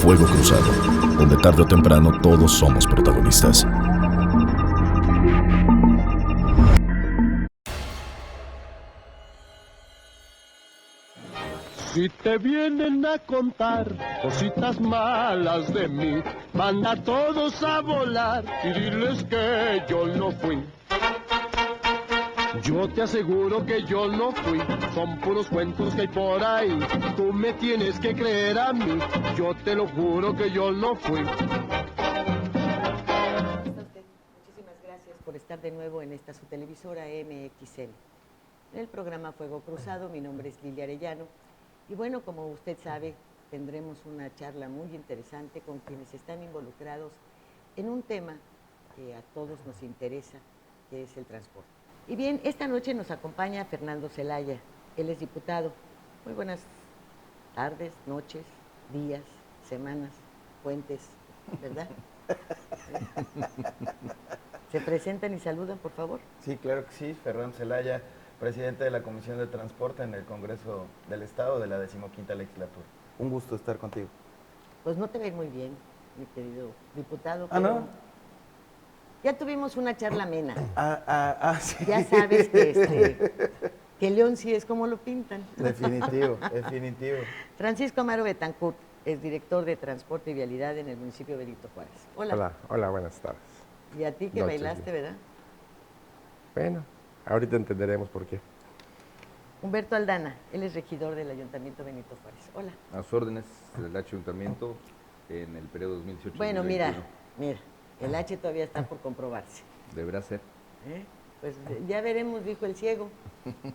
Fuego Cruzado, donde tarde o temprano todos somos protagonistas. Si te vienen a contar cositas malas de mí, manda a todos a volar y diles que yo no fui. Yo te aseguro que yo no fui, son puros cuentos que hay por ahí. Tú me tienes que creer a mí, yo te lo juro que yo no fui. Muchísimas gracias por estar de nuevo en esta su televisora MXN. En el programa Fuego Cruzado, mi nombre es Lilia Arellano. Y bueno, como usted sabe, tendremos una charla muy interesante con quienes están involucrados en un tema que a todos nos interesa, que es el transporte. Y bien, esta noche nos acompaña Fernando Zelaya. Él es diputado. Muy buenas tardes, noches, días, semanas, puentes, ¿verdad? ¿Se presentan y saludan, por favor? Sí, claro que sí. Fernando Zelaya, presidente de la Comisión de Transporte en el Congreso del Estado de la 15ª Legislatura. Un gusto estar contigo. Pues no te ves muy bien, mi querido diputado. ¿No? Ya tuvimos una charla amena. Sí. Ya sabes que León sí es como lo pintan. Definitivo, definitivo. Francisco Amaro Betancourt es director de Transporte y Vialidad en el municipio de Benito Juárez. Hola. Hola, buenas tardes. Y a ti que bailaste, ¿verdad? Bueno, ahorita entenderemos por qué. Humberto Aldana, él es regidor del Ayuntamiento Benito Juárez. Hola. A sus órdenes del Ayuntamiento en el periodo 2018. Bueno, mira, el H todavía está por comprobarse. Deberá ser. Pues ya veremos, dijo el ciego,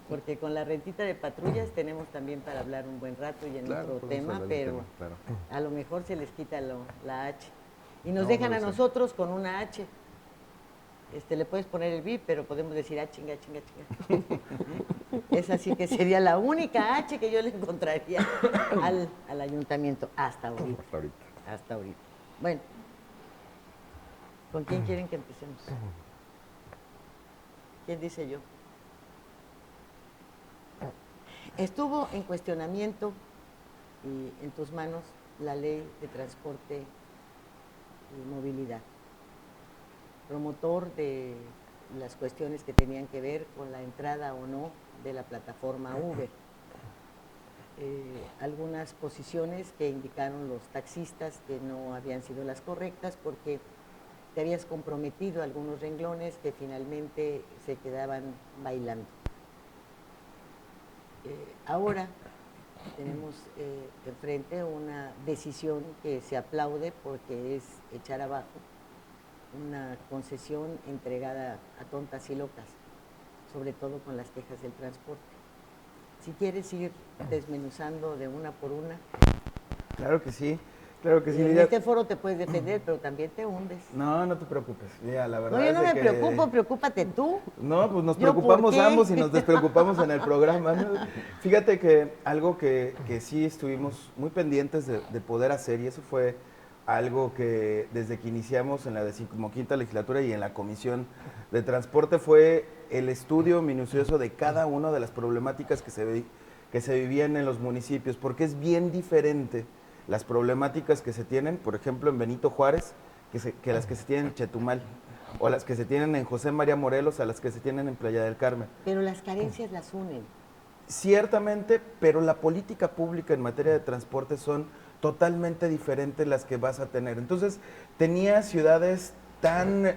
porque con la rentita de patrullas tenemos también para hablar un buen rato y en otro tema, pero claro. A lo mejor se les quita la H. Y nos dejan a nosotros con una H. Le puedes poner el VIP, pero podemos decir, chinga. Es así que sería la única H que yo le encontraría al ayuntamiento hasta ahorita. Hasta ahorita. Bueno, ¿con quién quieren que empecemos? ¿Quién dice yo? Estuvo en cuestionamiento y en tus manos la ley de transporte y movilidad. Promotor de las cuestiones que tenían que ver con la entrada o no de la plataforma Uber. Algunas posiciones que indicaron los taxistas que no habían sido las correctas porque te habías comprometido a algunos renglones que finalmente se quedaban bailando. Ahora tenemos enfrente una decisión que se aplaude porque es echar abajo una concesión entregada a tontas y locas, sobre todo con las quejas del transporte. Si quieres ir desmenuzando de una por una. Claro que sí. Claro que sí. En este foro te puedes defender, pero también te hundes. No te preocupes. Mira, la verdad no, yo no es me preocupo, preocúpate tú. No, pues nos preocupamos ambos y nos despreocupamos en el programa, ¿no? Fíjate que algo que sí estuvimos muy pendientes de poder hacer, y eso fue algo que desde que iniciamos en la 15ª Legislatura y en la Comisión de Transporte, fue el estudio minucioso de cada una de las problemáticas que se vivían en los municipios, porque es bien diferente las problemáticas que se tienen, por ejemplo, en Benito Juárez, que las que se tienen en Chetumal, o las que se tienen en José María Morelos, a las que se tienen en Playa del Carmen. Pero las carencias las unen. Ciertamente, pero la política pública en materia de transporte son totalmente diferentes las que vas a tener. Entonces, tenía ciudades tan,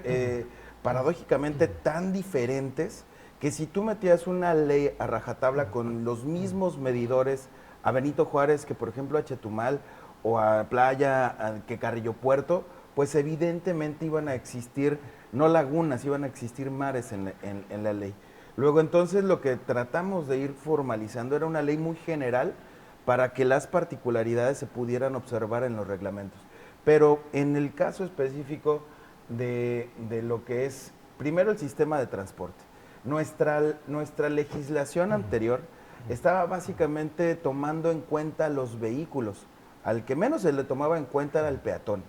paradójicamente, tan diferentes, que si tú metías una ley a rajatabla con los mismos medidores a Benito Juárez que, por ejemplo, a Chetumal, o a Playa, que Carrillo Puerto, pues evidentemente iban a existir, no lagunas, iban a existir mares en la ley. Luego entonces lo que tratamos de ir formalizando era una ley muy general para que las particularidades se pudieran observar en los reglamentos. Pero en el caso específico de lo que es, primero, el sistema de transporte. Nuestra legislación anterior estaba básicamente tomando en cuenta los vehículos. Al que menos se le tomaba en cuenta era el peatón.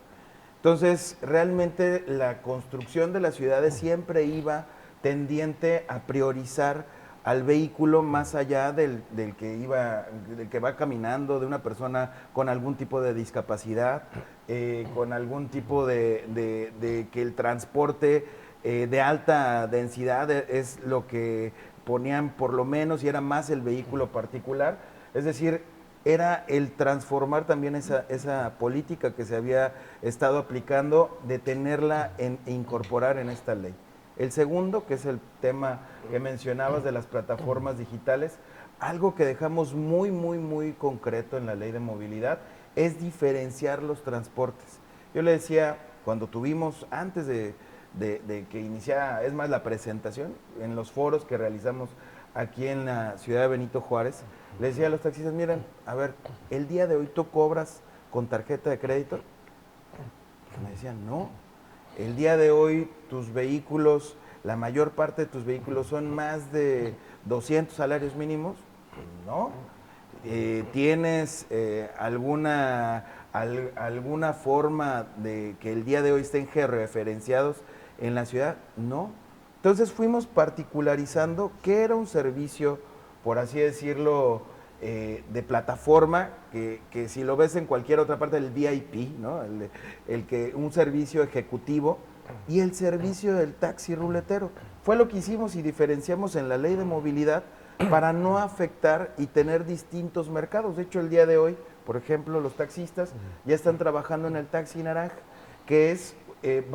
Entonces, realmente la construcción de las ciudades siempre iba tendiente a priorizar al vehículo más allá del que va caminando, de una persona con algún tipo de discapacidad, con algún tipo de que el transporte de alta densidad es lo que ponían por lo menos, y era más el vehículo particular. Es decir, era el transformar también esa política que se había estado aplicando, de tenerla e incorporar en esta ley. El segundo, que es el tema que mencionabas de las plataformas digitales, algo que dejamos muy concreto en la ley de movilidad es diferenciar los transportes. Yo le decía, cuando tuvimos, antes de que iniciara, es más, la presentación, en los foros que realizamos aquí en la ciudad de Benito Juárez, le decía a los taxistas, miren, a ver, el día de hoy tú cobras con tarjeta de crédito. Me decían, no. El día de hoy tus vehículos, la mayor parte de tus vehículos son más de 200 salarios mínimos. No. ¿Tienes alguna forma de que el día de hoy estén georreferenciados en la ciudad? No. Entonces fuimos particularizando qué era un servicio, por así decirlo, de plataforma, que si lo ves en cualquier otra parte del VIP, ¿no? Un servicio ejecutivo, y el servicio del taxi ruletero. Fue lo que hicimos y diferenciamos en la ley de movilidad para no afectar y tener distintos mercados. De hecho, el día de hoy, por ejemplo, los taxistas ya están trabajando en el taxi naranja, que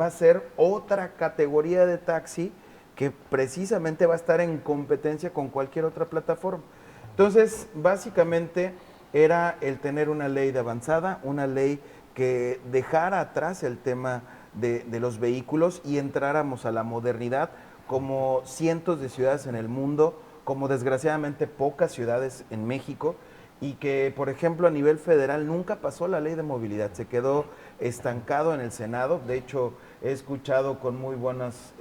va a ser otra categoría de taxi que precisamente va a estar en competencia con cualquier otra plataforma. Entonces, básicamente era el tener una ley de avanzada, una ley que dejara atrás el tema de los vehículos y entráramos a la modernidad, como cientos de ciudades en el mundo, como desgraciadamente pocas ciudades en México, y que, por ejemplo, a nivel federal nunca pasó la ley de movilidad, se quedó estancado en el Senado. De hecho, he escuchado con muy buenos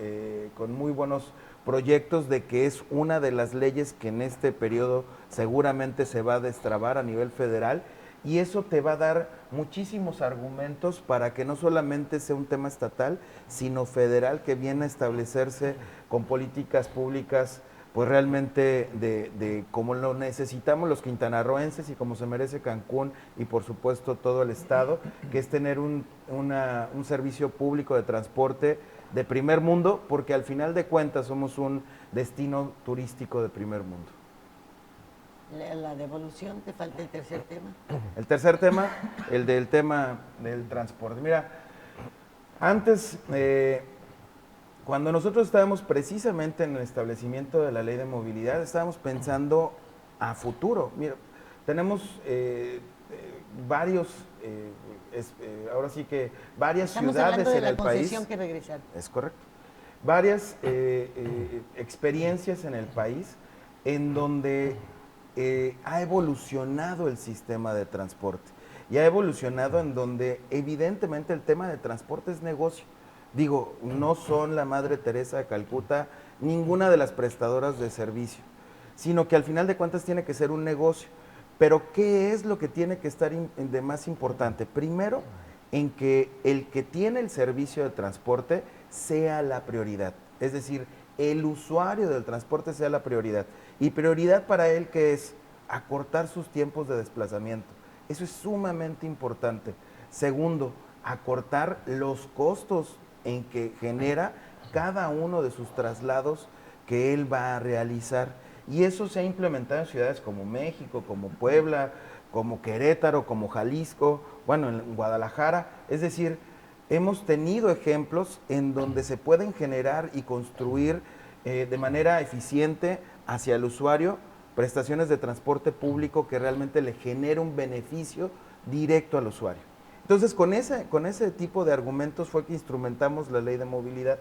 proyectos de que es una de las leyes que en este periodo seguramente se va a destrabar a nivel federal, y eso te va a dar muchísimos argumentos para que no solamente sea un tema estatal, sino federal, que viene a establecerse con políticas públicas pues realmente de como lo necesitamos los quintanarroenses y como se merece Cancún y por supuesto todo el estado, que es tener un servicio público de transporte de primer mundo, porque al final de cuentas somos un destino turístico de primer mundo. La devolución, te falta el tercer tema. El tercer tema, el del tema del transporte. Mira, antes, cuando nosotros estábamos precisamente en el establecimiento de la ley de movilidad, estábamos pensando a futuro. Mira, tenemos varios, ahora sí que varias ciudades en el país. Que regresar. Es correcto. Varias experiencias en el país en donde ha evolucionado el sistema de transporte y ha evolucionado en donde evidentemente el tema de transporte es negocio. Digo, no son la Madre Teresa de Calcuta, ninguna de las prestadoras de servicio, sino que al final de cuentas tiene que ser un negocio. Pero ¿qué es lo que tiene que estar de más importante? Primero, en que el que tiene el servicio de transporte sea la prioridad, es decir, el usuario del transporte sea la prioridad. Y prioridad para él, que es acortar sus tiempos de desplazamiento. Eso es sumamente importante. Segundo, acortar los costos en que genera cada uno de sus traslados que él va a realizar. Y eso se ha implementado en ciudades como México, como Puebla, como Querétaro, como Jalisco, bueno, en Guadalajara. Es decir, hemos tenido ejemplos en donde se pueden generar y construir de manera eficiente hacia el usuario prestaciones de transporte público que realmente le genere un beneficio directo al usuario. Entonces, con ese tipo de argumentos fue que instrumentamos la ley de movilidad,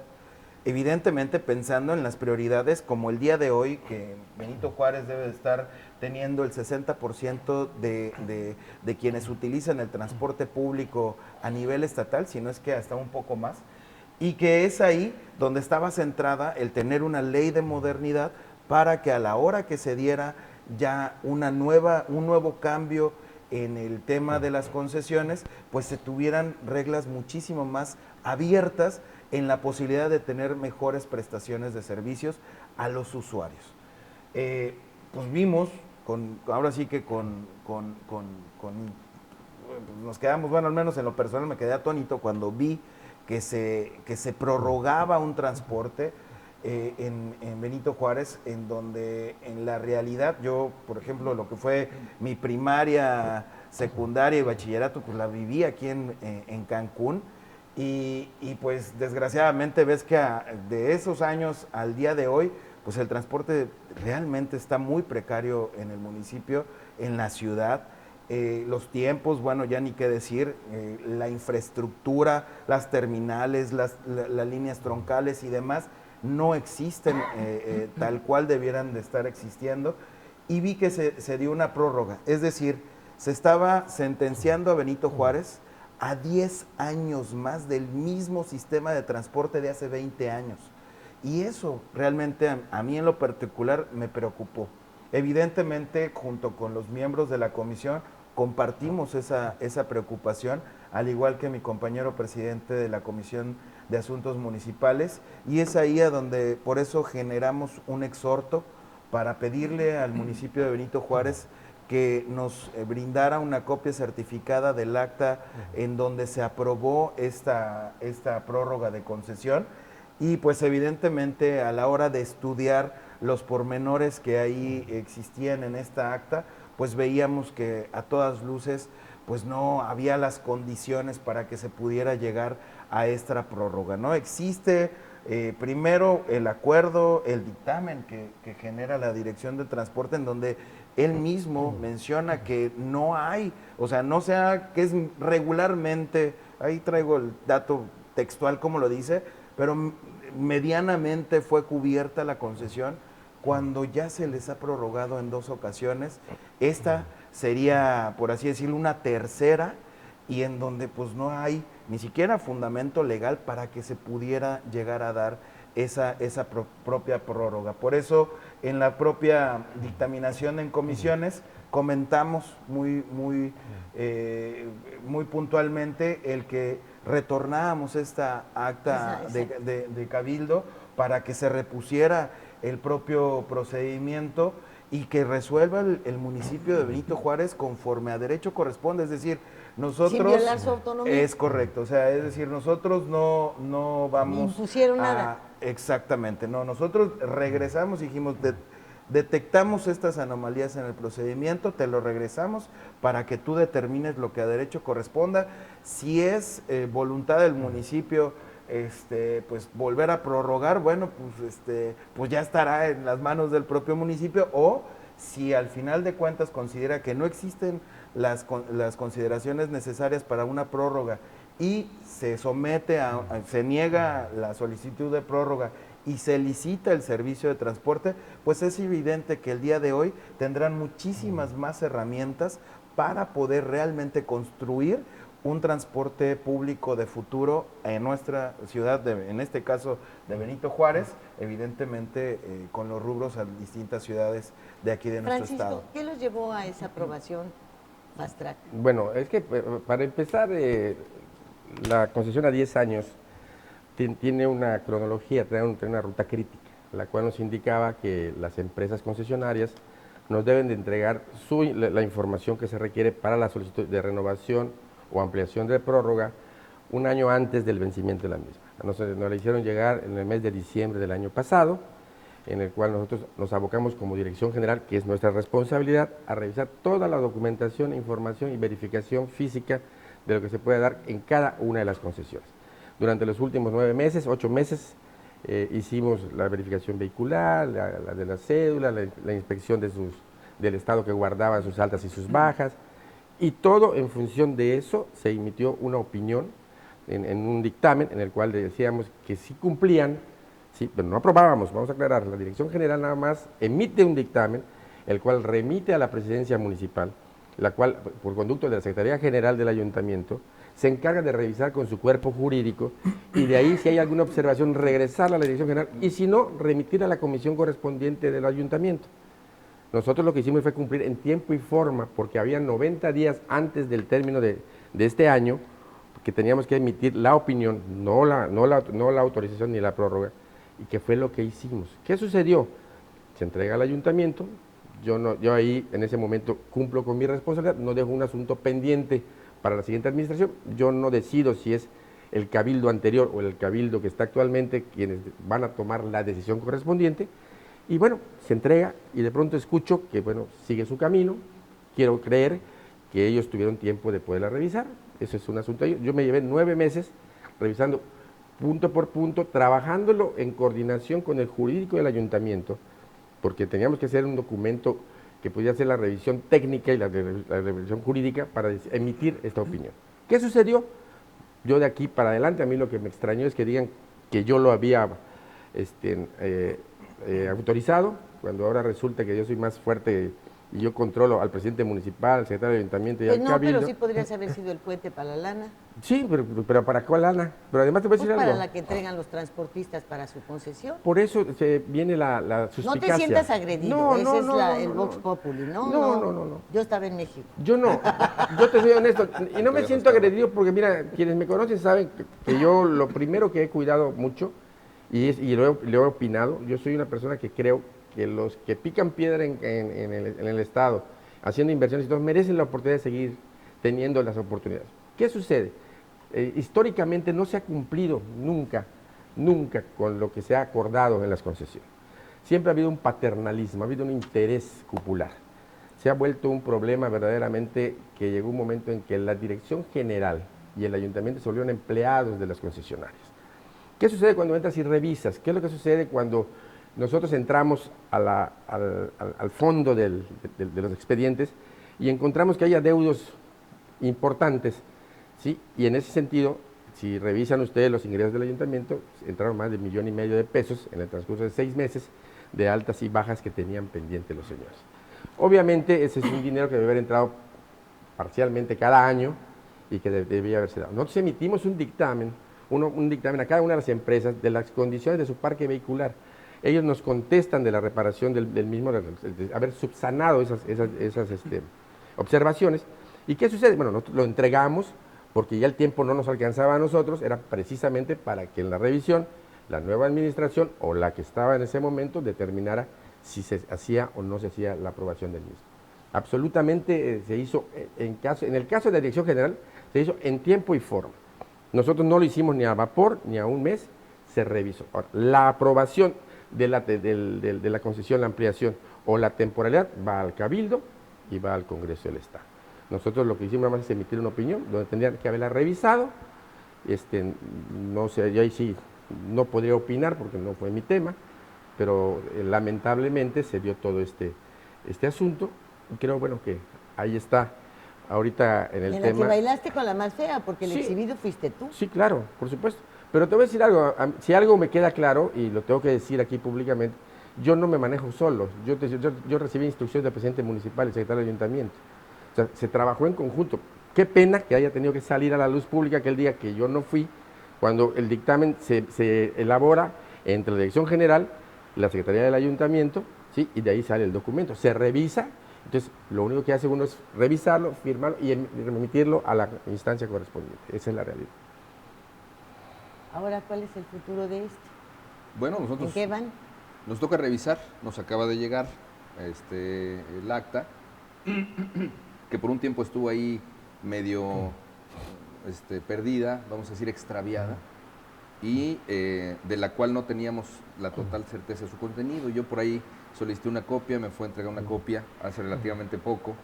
evidentemente pensando en las prioridades, como el día de hoy, que Benito Juárez debe de estar teniendo el 60% de quienes utilizan el transporte público a nivel estatal, si no es que hasta un poco más, y que es ahí donde estaba centrada el tener una ley de modernidad para que a la hora que se diera ya un nuevo cambio en el tema de las concesiones, pues se tuvieran reglas muchísimo más abiertas en la posibilidad de tener mejores prestaciones de servicios a los usuarios. pues vimos, ahora sí que nos quedamos, bueno, al menos en lo personal me quedé atónito cuando vi que se prorrogaba un transporte en Benito Juárez, en donde en la realidad yo, por ejemplo, lo que fue mi primaria, secundaria y bachillerato, pues la viví aquí en Cancún, y pues desgraciadamente ves que de esos años al día de hoy, pues el transporte realmente está muy precario en el municipio, en la ciudad. Los tiempos, bueno, ya ni qué decir, la infraestructura, las terminales, las líneas troncales y demás, no existen tal cual debieran de estar existiendo, y vi que se dio una prórroga, es decir, se estaba sentenciando a Benito Juárez a 10 años más del mismo sistema de transporte de hace 20 años. Y eso realmente a mí en lo particular me preocupó. Evidentemente, junto con los miembros de la comisión, compartimos esa preocupación, al igual que mi compañero presidente de la Comisión de Asuntos Municipales, y es ahí a donde por eso generamos un exhorto para pedirle al municipio de Benito Juárez que nos brindara una copia certificada del acta en donde se aprobó esta prórroga de concesión, y pues evidentemente a la hora de estudiar los pormenores que ahí existían en esta acta, pues veíamos que a todas luces pues no había las condiciones para que se pudiera llegar a esta prórroga, ¿no? Existe primero el acuerdo, el dictamen que genera la Dirección de Transporte, en donde él mismo menciona que no hay, o sea, no sea que es regularmente, ahí traigo el dato textual como lo dice, pero medianamente fue cubierta la concesión cuando ya se les ha prorrogado en 2 ocasiones. Esta sería, por así decirlo, una tercera, y en donde pues no hay ni siquiera fundamento legal para que se pudiera llegar a dar esa propia prórroga. Por eso, en la propia dictaminación en comisiones, comentamos muy puntualmente el que retornábamos esta acta de cabildo para que se repusiera el propio procedimiento y que resuelva el municipio de Benito Juárez conforme a derecho corresponde, es decir, nosotros... Sin violar su autonomía. Es correcto, o sea, es decir, nosotros no vamos... Ni impusieron nada. Exactamente, no, nosotros regresamos y dijimos, detectamos estas anomalías en el procedimiento, te lo regresamos para que tú determines lo que a derecho corresponda. Si es voluntad del municipio pues volver a prorrogar, bueno, pues ya estará en las manos del propio municipio, o si al final de cuentas considera que no existen las consideraciones necesarias para una prórroga y se somete se niega la solicitud de prórroga y se licita el servicio de transporte, pues es evidente que el día de hoy tendrán muchísimas más herramientas para poder realmente construir un transporte público de futuro en nuestra ciudad, en este caso de Benito Juárez, evidentemente con los rubros a distintas ciudades de aquí de nuestro estado. Francisco, ¿qué los llevó a esa aprobación fast track? Bueno, es que para empezar, la concesión a 10 años tiene una cronología, tiene una ruta crítica, la cual nos indicaba que las empresas concesionarias nos deben de entregar la información que se requiere para la solicitud de renovación o ampliación de prórroga un año antes del vencimiento de la misma. Nos la hicieron llegar en el mes de diciembre del año pasado, en el cual nosotros nos abocamos como Dirección General, que es nuestra responsabilidad, a revisar toda la documentación, información y verificación física de lo que se puede dar en cada una de las concesiones. Durante los últimos 9 meses, 8 meses, hicimos la verificación vehicular, la de la cédula, la inspección del estado que guardaba sus altas y sus bajas, y todo en función de eso se emitió una opinión en un dictamen en el cual decíamos que sí cumplían, sí, pero no aprobábamos, vamos a aclarar, la Dirección General nada más emite un dictamen, el cual remite a la Presidencia Municipal, la cual, por conducto de la Secretaría General del Ayuntamiento, se encarga de revisar con su cuerpo jurídico y de ahí, si hay alguna observación, regresarla a la Dirección General y si no, remitir a la comisión correspondiente del Ayuntamiento. Nosotros lo que hicimos fue cumplir en tiempo y forma, porque había 90 días antes del término de este año que teníamos que emitir la opinión, no la autorización ni la prórroga, y que fue lo que hicimos. ¿Qué sucedió? se entrega al ayuntamiento, yo ahí en ese momento cumplo con mi responsabilidad, no dejo un asunto pendiente para la siguiente administración, yo no decido si es el cabildo anterior o el cabildo que está actualmente quienes van a tomar la decisión correspondiente, y bueno, se entrega y de pronto escucho que bueno, sigue su camino, quiero creer que ellos tuvieron tiempo de poderla revisar, eso es un asunto de ellos. Yo me llevé 9 meses revisando punto por punto, trabajándolo en coordinación con el jurídico del ayuntamiento, porque teníamos que hacer un documento que pudiera hacer la revisión técnica y la revisión jurídica para emitir esta opinión. ¿Qué sucedió? Yo de aquí para adelante, a mí lo que me extrañó es que digan que yo lo había autorizado, cuando ahora resulta que yo soy más fuerte y yo controlo al presidente municipal, al secretario del ayuntamiento y Pues al no, cabildo. pero sí podrías haber sido el puente para la lana. Sí, pero ¿para cuál lana? Pero además te voy a Pues decir para algo. la que entregan los transportistas para su concesión. Por eso viene la No suspicacia. te sientas agredido, No, ese no, es no, el no, Vox no. Populi, ¿no? No. Yo estaba en México. Yo no, yo te soy honesto, y no me siento agredido porque mira, quienes me conocen saben que yo lo primero que he cuidado mucho, y lo he opinado, yo soy una persona que creo que los que pican piedra en el Estado, haciendo inversiones y todo, merecen la oportunidad de seguir teniendo las oportunidades. ¿Qué sucede? Históricamente no se ha cumplido nunca con lo que se ha acordado en las concesiones. Siempre ha habido un paternalismo, ha habido un interés cupular. Se ha vuelto un problema verdaderamente que llegó un momento en que la dirección general y el ayuntamiento se volvieron empleados de las concesionarias. ¿Qué sucede cuando entras y revisas? ¿Qué es lo que sucede cuando nosotros entramos al fondo de los expedientes y encontramos que hay adeudos importantes? ¿Sí? Y en ese sentido, si revisan ustedes los ingresos del ayuntamiento, entraron más de 1,5 millones de pesos en el transcurso de 6 meses de altas y bajas que tenían pendientes los señores. Obviamente ese es un dinero que debe haber entrado parcialmente cada año y que debía haberse dado. Nosotros emitimos un dictamen a cada una de las empresas de las condiciones de su parque vehicular. Ellos nos contestan de la reparación del mismo, de haber subsanado esas observaciones. ¿Y qué sucede? Bueno, nosotros lo entregamos porque ya el tiempo no nos alcanzaba a nosotros, era precisamente para que en la revisión la nueva administración o la que estaba en ese momento determinara si se hacía o no se hacía la aprobación del mismo. Absolutamente se hizo, en el caso de la Dirección General, se hizo en tiempo y forma. Nosotros no lo hicimos ni a vapor, ni a un mes, se revisó. Ahora, la aprobación de la concesión, la ampliación o la temporalidad va al Cabildo y va al Congreso del Estado. Nosotros lo que hicimos nada más es emitir una opinión donde tendrían que haberla revisado. No sé, yo ahí sí no podría opinar porque no fue mi tema, pero lamentablemente se dio todo este asunto y creo, bueno, que ahí está ahorita en el En tema. la que bailaste con la más fea, porque el Sí. exhibido fuiste tú. Sí, claro, por supuesto. Pero te voy a decir algo, si algo me queda claro, y lo tengo que decir aquí públicamente, yo no me manejo solo. Yo recibí instrucciones del presidente municipal y secretario del ayuntamiento. O sea, se trabajó en conjunto. Qué pena que haya tenido que salir a la luz pública aquel día que yo no fui, cuando el dictamen se elabora entre la Dirección General, la Secretaría del Ayuntamiento, ¿sí? Y de ahí sale el documento. Se revisa, entonces lo único que hace uno es revisarlo, firmarlo y remitirlo a la instancia correspondiente. Esa es la realidad. Ahora, ¿cuál es el futuro de esto? Bueno, ¿En nosotros qué van? nos toca revisar, nos acaba de llegar el acta, que por un tiempo estuvo ahí medio perdida, vamos a decir extraviada, y de la cual no teníamos la total certeza de su contenido. Yo por ahí solicité una copia, me fue a entregar una copia hace relativamente poco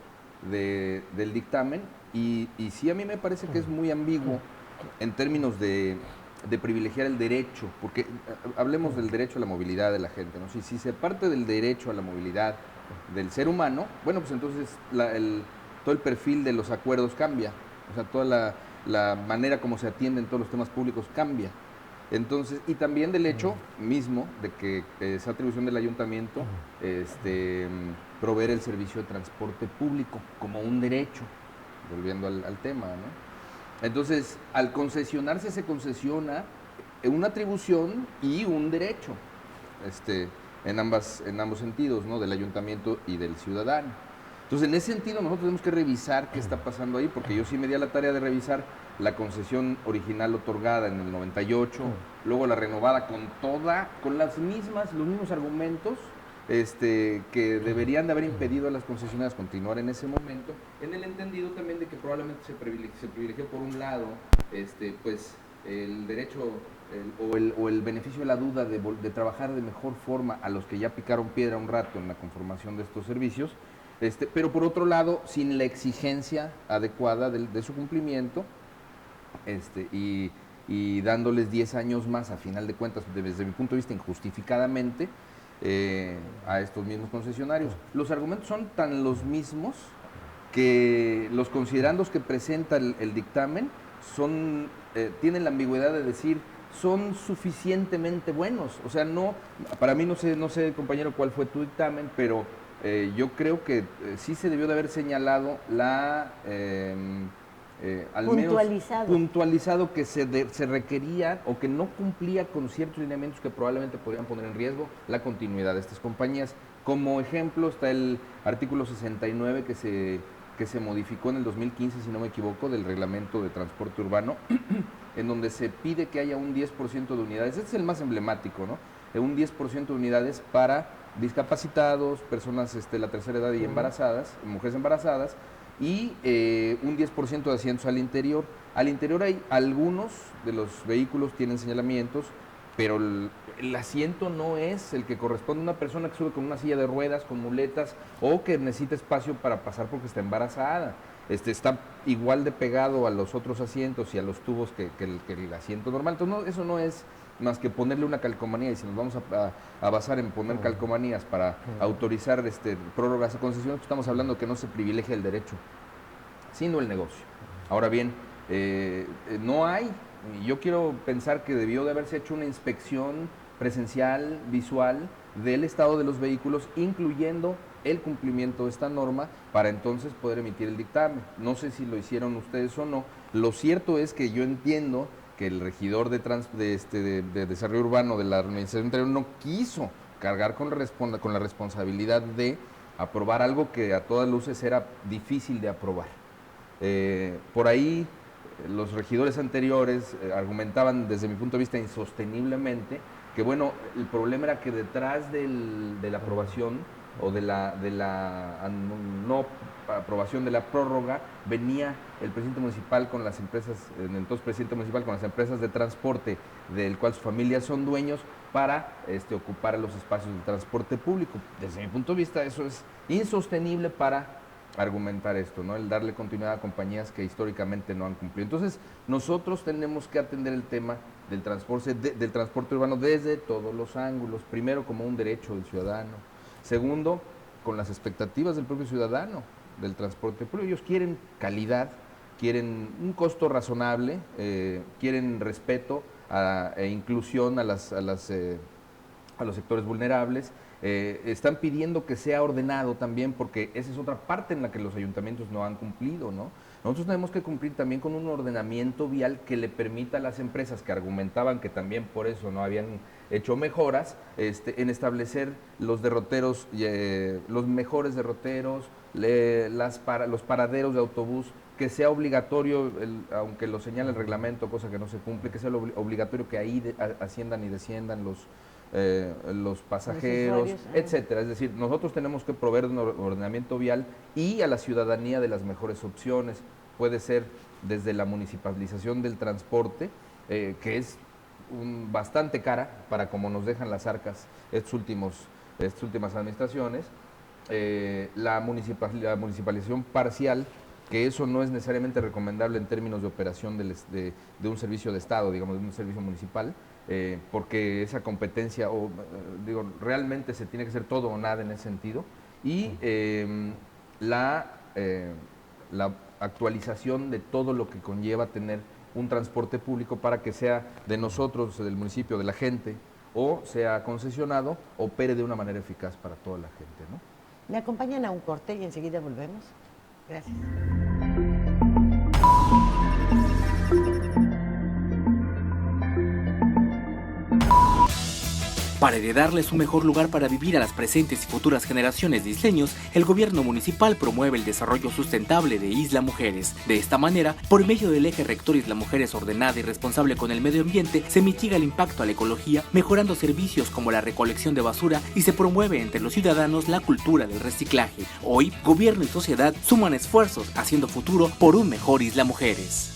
del dictamen, y sí, a mí me parece que es muy ambiguo en términos de privilegiar el derecho, porque hablemos del derecho a la movilidad de la gente, ¿no? Si se parte del derecho a la movilidad del ser humano, bueno, pues entonces todo el perfil de los acuerdos cambia, o sea, toda la manera como se atienden todos los temas públicos cambia. Entonces, y también del hecho mismo de que es atribución del ayuntamiento proveer el servicio de transporte público como un derecho, volviendo al tema, ¿no? Entonces, al concesionarse, se concesiona una atribución y un derecho, en ambos sentidos, ¿no? Del ayuntamiento y del ciudadano. Entonces, en ese sentido, nosotros tenemos que revisar qué está pasando ahí, porque yo sí me di a la tarea de revisar la concesión original otorgada en el 98, luego la renovada con los mismos argumentos que deberían de haber impedido a las concesionarias continuar en ese momento, en el entendido también de que probablemente se privilegió por un lado pues el derecho o el beneficio de la duda de trabajar de mejor forma a los que ya picaron piedra un rato en la conformación de estos servicios, pero por otro lado sin la exigencia adecuada de su cumplimiento, y dándoles 10 años más, a final de cuentas, desde mi punto de vista, injustificadamente, a estos mismos concesionarios. Los argumentos son tan los mismos que los considerandos que presenta el dictamen tienen la ambigüedad de decir son suficientemente buenos. O sea, no, para mí no sé, compañero, cuál fue tu dictamen, pero yo creo que sí se debió de haber señalado al menos puntualizado que se requería o que no cumplía con ciertos lineamientos que probablemente podrían poner en riesgo la continuidad de estas compañías. Como ejemplo está el artículo 69 que se modificó en el 2015, si no me equivoco, del reglamento de transporte urbano, en donde se pide que haya un 10% de unidades, este es el más emblemático, ¿no? Un 10% de unidades para discapacitados, personas de la tercera edad y embarazadas, mujeres embarazadas, y un 10% de asientos al interior. Al interior hay algunos de los vehículos tienen señalamientos, pero el asiento no es el que corresponde a una persona que sube con una silla de ruedas, con muletas, o que necesita espacio para pasar porque está embarazada. Está igual de pegado a los otros asientos y a los tubos que el asiento normal. Entonces, eso no es más que ponerle una calcomanía, y si nos vamos a basar en poner calcomanías para autorizar prórrogas de concesiones, pues estamos hablando que no se privilegia el derecho, sino el negocio. Ahora bien, no hay, yo quiero pensar que debió de haberse hecho una inspección presencial, visual, del estado de los vehículos, incluyendo el cumplimiento de esta norma, para entonces poder emitir el dictamen. No sé si lo hicieron ustedes o no. Lo cierto es que yo entiendo que el regidor de desarrollo urbano de la Administración Interior no quiso cargar con la responsabilidad de aprobar algo que a todas luces era difícil de aprobar. Por ahí los regidores anteriores argumentaban, desde mi punto de vista, insosteniblemente, que bueno, el problema era que detrás de la aprobación o de la no aprobación de la prórroga venía el presidente municipal con las empresas, entonces presidente municipal con las empresas de transporte del cual sus familias son dueños para ocupar los espacios de transporte público. Desde mi punto de vista eso es insostenible para argumentar esto, ¿no? El darle continuidad a compañías que históricamente no han cumplido. Entonces nosotros tenemos que atender el tema del transporte urbano desde todos los ángulos. Primero, como un derecho del ciudadano. Segundo, con las expectativas del propio ciudadano del transporte público. Ellos quieren calidad, quieren un costo razonable, quieren respeto e inclusión a los sectores vulnerables. Están pidiendo que sea ordenado también, porque esa es otra parte en la que los ayuntamientos no han cumplido, ¿no? Nosotros tenemos que cumplir también con un ordenamiento vial que le permita a las empresas que argumentaban que también por eso no habían hecho mejoras, en establecer los derroteros, los mejores derroteros, los paraderos de autobús, que sea obligatorio, aunque lo señala el reglamento, cosa que no se cumple, que sea obligatorio que ahí asciendan y desciendan los pasajeros, etcétera. Es decir, nosotros tenemos que proveer un ordenamiento vial y a la ciudadanía de las mejores opciones. Puede ser desde la municipalización del transporte, que es bastante cara para como nos dejan las arcas estas últimas administraciones, la municipalización parcial, que eso no es necesariamente recomendable en términos de operación de un servicio de Estado, digamos, de un servicio municipal, porque esa competencia, realmente se tiene que hacer todo o nada en ese sentido, y la actualización de todo lo que conlleva tener un transporte público para que sea de nosotros, del municipio, de la gente, o sea concesionado, opere de una manera eficaz para toda la gente, ¿no? Me acompañan a un corte y enseguida volvemos. Gracias. Para heredarles un mejor lugar para vivir a las presentes y futuras generaciones de isleños, el gobierno municipal promueve el desarrollo sustentable de Isla Mujeres. De esta manera, por medio del eje rector Isla Mujeres ordenada y responsable con el medio ambiente, se mitiga el impacto a la ecología, mejorando servicios como la recolección de basura y se promueve entre los ciudadanos la cultura del reciclaje. Hoy, gobierno y sociedad suman esfuerzos haciendo futuro por un mejor Isla Mujeres.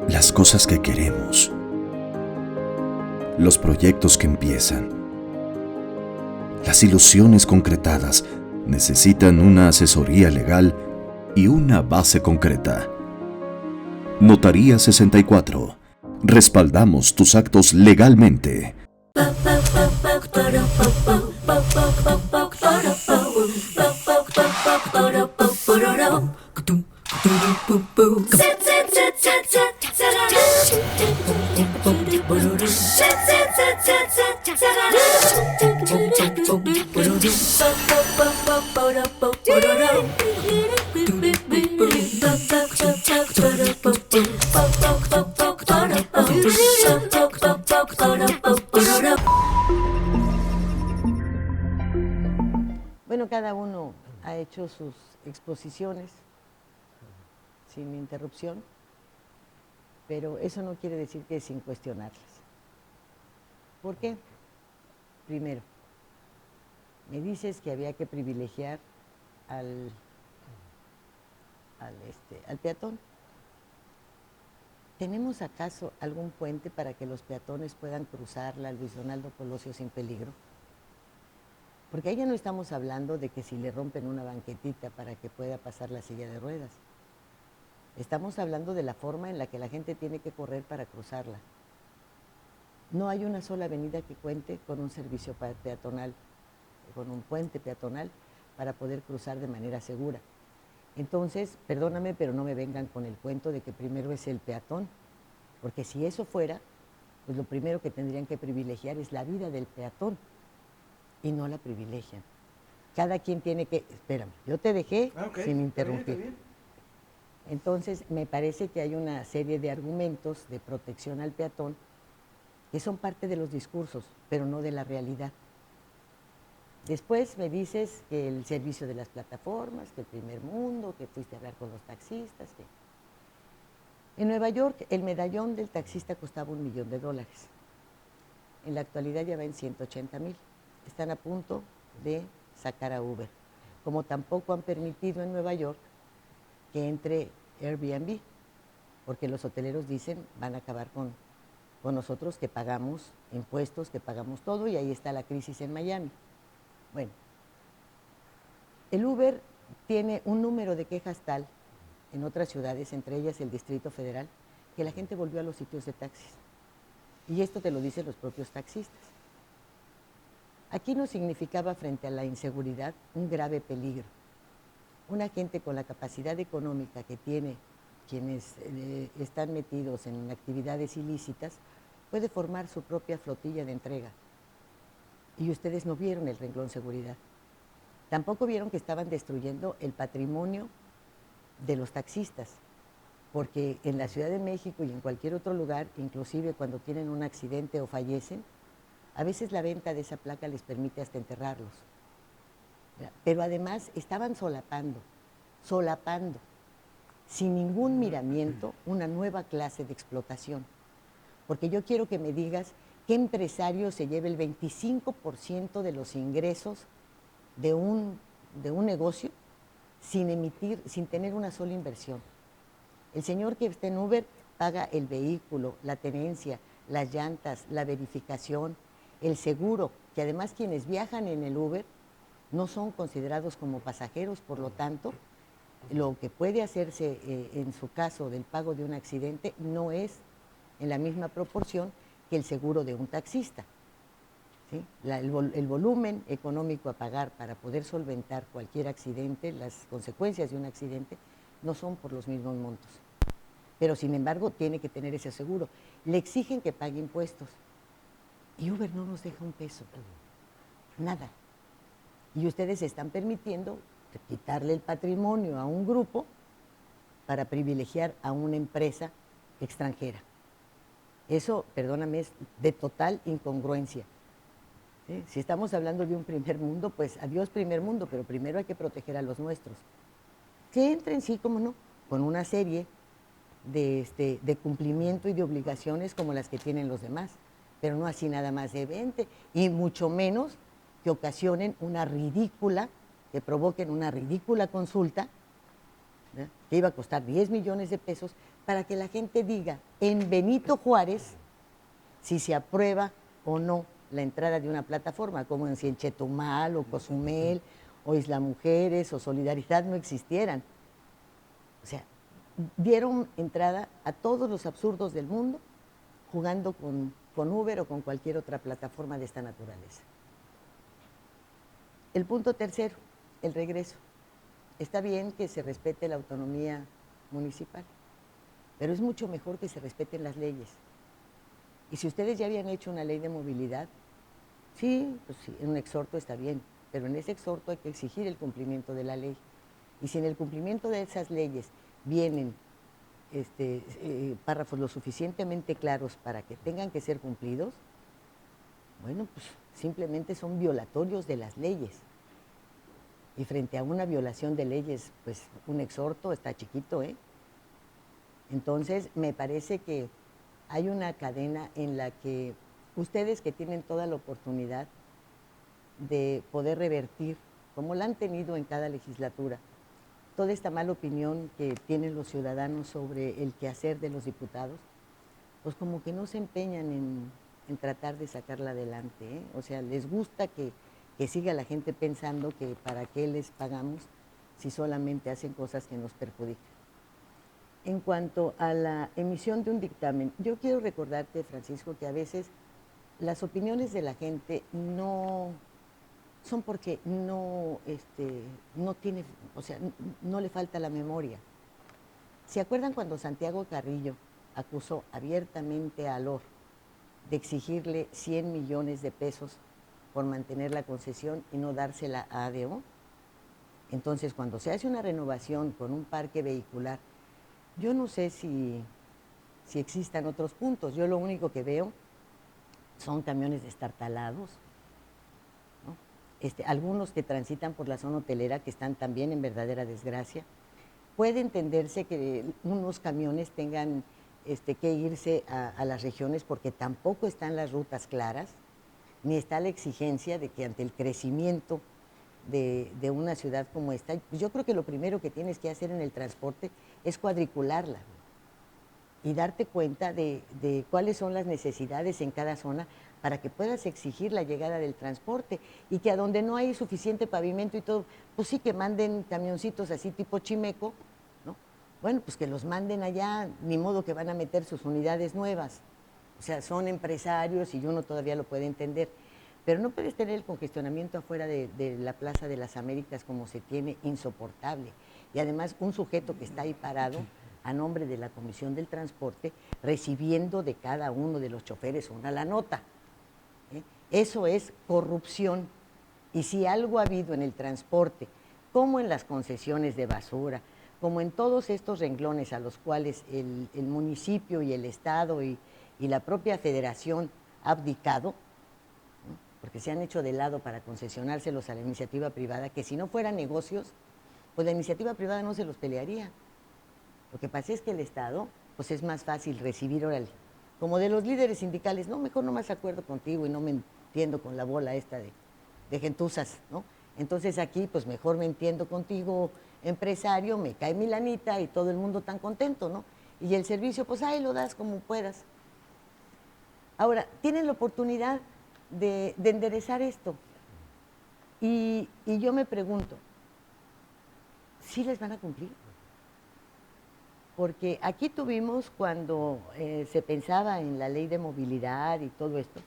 Las cosas que queremos, los proyectos que empiezan, las ilusiones concretadas necesitan una asesoría legal y una base concreta. Notaría 64. Respaldamos tus actos legalmente. Bueno, cada uno ha hecho sus exposiciones sin interrupción, pero eso no quiere decir que sin cuestionarlas. ¿Por qué? Primero, me dices que había que privilegiar al peatón. ¿Tenemos acaso algún puente para que los peatones puedan cruzar la Luis Donaldo Colosio sin peligro? Porque ahí ya no estamos hablando de que si le rompen una banquetita para que pueda pasar la silla de ruedas. Estamos hablando de la forma en la que la gente tiene que correr para cruzarla. No hay una sola avenida que cuente con un servicio peatonal, con un puente peatonal para poder cruzar de manera segura. Entonces, perdóname, pero no me vengan con el cuento de que primero es el peatón, porque si eso fuera, pues lo primero que tendrían que privilegiar es la vida del peatón, y no la privilegian. Cada quien tiene que... Espérame, yo te dejé sin interrumpir. Está bien. Entonces, me parece que hay una serie de argumentos de protección al peatón que son parte de los discursos, pero no de la realidad. Después me dices que el servicio de las plataformas, que el primer mundo, que fuiste a hablar con los taxistas. Que... En Nueva York, el medallón del taxista costaba $1 millón. En la actualidad ya va en 180,000. Están a punto de sacar a Uber. Como tampoco han permitido en Nueva York que entre Airbnb, porque los hoteleros dicen van a acabar con nosotros que pagamos impuestos, que pagamos todo, y ahí está la crisis en Miami. Bueno, el Uber tiene un número de quejas tal en otras ciudades, entre ellas el Distrito Federal, que la gente volvió a los sitios de taxis. Y esto te lo dicen los propios taxistas. Aquí no significaba frente a la inseguridad un grave peligro. Una gente con la capacidad económica que tiene quienes están metidos en actividades ilícitas puede formar su propia flotilla de entrega. Y ustedes no vieron el renglón seguridad. Tampoco vieron que estaban destruyendo el patrimonio de los taxistas, porque en la Ciudad de México y en cualquier otro lugar, inclusive cuando tienen un accidente o fallecen, a veces la venta de esa placa les permite hasta enterrarlos. Pero además estaban solapando, sin ningún miramiento, una nueva clase de explotación. Porque yo quiero que me digas qué empresario se lleve el 25% de los ingresos de un negocio sin tener una sola inversión. El señor que está en Uber paga el vehículo, la tenencia, las llantas, la verificación, el seguro, que además quienes viajan en el Uber no son considerados como pasajeros, por lo tanto, lo que puede hacerse en su caso del pago de un accidente no es en la misma proporción que el seguro de un taxista. ¿Sí? El volumen económico a pagar para poder solventar cualquier accidente, las consecuencias de un accidente, no son por los mismos montos. Pero sin embargo tiene que tener ese seguro. Le exigen que pague impuestos. Y Uber no nos deja un peso, nada. Y ustedes están permitiendo quitarle el patrimonio a un grupo para privilegiar a una empresa extranjera. Eso, perdóname, es de total incongruencia. ¿Sí? Si estamos hablando de un primer mundo, pues adiós primer mundo, pero primero hay que proteger a los nuestros. Que entren, sí, cómo no, con una serie de cumplimiento y de obligaciones como las que tienen los demás, pero no así nada más de 20, y mucho menos que ocasionen una ridícula, que provoquen una ridícula consulta, ¿verdad?, que iba a costar 10 millones de pesos, para que la gente diga en Benito Juárez si se aprueba o no la entrada de una plataforma, como si en Chetumal o Cozumel o Isla Mujeres o Solidaridad no existieran. O sea, dieron entrada a todos los absurdos del mundo jugando con Uber o con cualquier otra plataforma de esta naturaleza. El punto tercero, el regreso. Está bien que se respete la autonomía municipal, pero es mucho mejor que se respeten las leyes. Y si ustedes ya habían hecho una ley de movilidad, sí, pues sí, en un exhorto está bien, pero en ese exhorto hay que exigir el cumplimiento de la ley. Y si en el cumplimiento de esas leyes vienen párrafos lo suficientemente claros para que tengan que ser cumplidos, bueno, pues simplemente son violatorios de las leyes. Y frente a una violación de leyes, pues un exhorto está chiquito, ¿eh? Entonces, me parece que hay una cadena en la que ustedes, que tienen toda la oportunidad de poder revertir, como la han tenido en cada legislatura, toda esta mala opinión que tienen los ciudadanos sobre el quehacer de los diputados, pues como que no se empeñan en tratar de sacarla adelante, ¿eh? O sea, les gusta que siga la gente pensando que para qué les pagamos si solamente hacen cosas que nos perjudican. En cuanto a la emisión de un dictamen, yo quiero recordarte, Francisco, que a veces las opiniones de la gente no son porque no tiene, o sea, no le falta la memoria. ¿Se acuerdan cuando Santiago Carrillo acusó abiertamente a Alor de exigirle 100 millones de pesos por mantener la concesión y no dársela a ADO? Entonces, cuando se hace una renovación con un parque vehicular, yo no sé si existan otros puntos. Yo lo único que veo son camiones destartalados, ¿no? Algunos que transitan por la zona hotelera, que están también en verdadera desgracia. Puede entenderse que unos camiones tengan que irse a las regiones porque tampoco están las rutas claras, ni está la exigencia de que ante el crecimiento de una ciudad como esta, pues yo creo que lo primero que tienes que hacer en el transporte es cuadricularla y darte cuenta de cuáles son las necesidades en cada zona para que puedas exigir la llegada del transporte, y que a donde no hay suficiente pavimento y todo, pues sí que manden camioncitos así tipo Chimeco, ¿no? Bueno, pues que los manden allá, ni modo que van a meter sus unidades nuevas. O sea, son empresarios y uno todavía lo puede entender. Pero no puedes tener el congestionamiento afuera de la Plaza de las Américas como se tiene, insoportable. Y además un sujeto que está ahí parado a nombre de la Comisión del Transporte, recibiendo de cada uno de los choferes una la nota. Eso es corrupción. Y si algo ha habido en el transporte, como en las concesiones de basura, como en todos estos renglones a los cuales el municipio y el Estado y la propia federación ha abdicado, porque se han hecho de lado para concesionárselos a la iniciativa privada, que si no fueran negocios, pues la iniciativa privada no se los pelearía. Lo que pasa es que el Estado, pues es más fácil recibir, órale, como de los líderes sindicales, no, mejor no más acuerdo contigo y no me entiendo con la bola esta de gentuzas, ¿no? Entonces aquí, pues mejor me entiendo contigo, empresario, me cae mi lanita y todo el mundo tan contento, ¿no? Y el servicio, pues ahí lo das como puedas. Ahora, tienen la oportunidad de enderezar esto. Y yo me pregunto, ¿sí les van a cumplir? Porque aquí tuvimos, cuando se pensaba en la ley de movilidad y todo esto,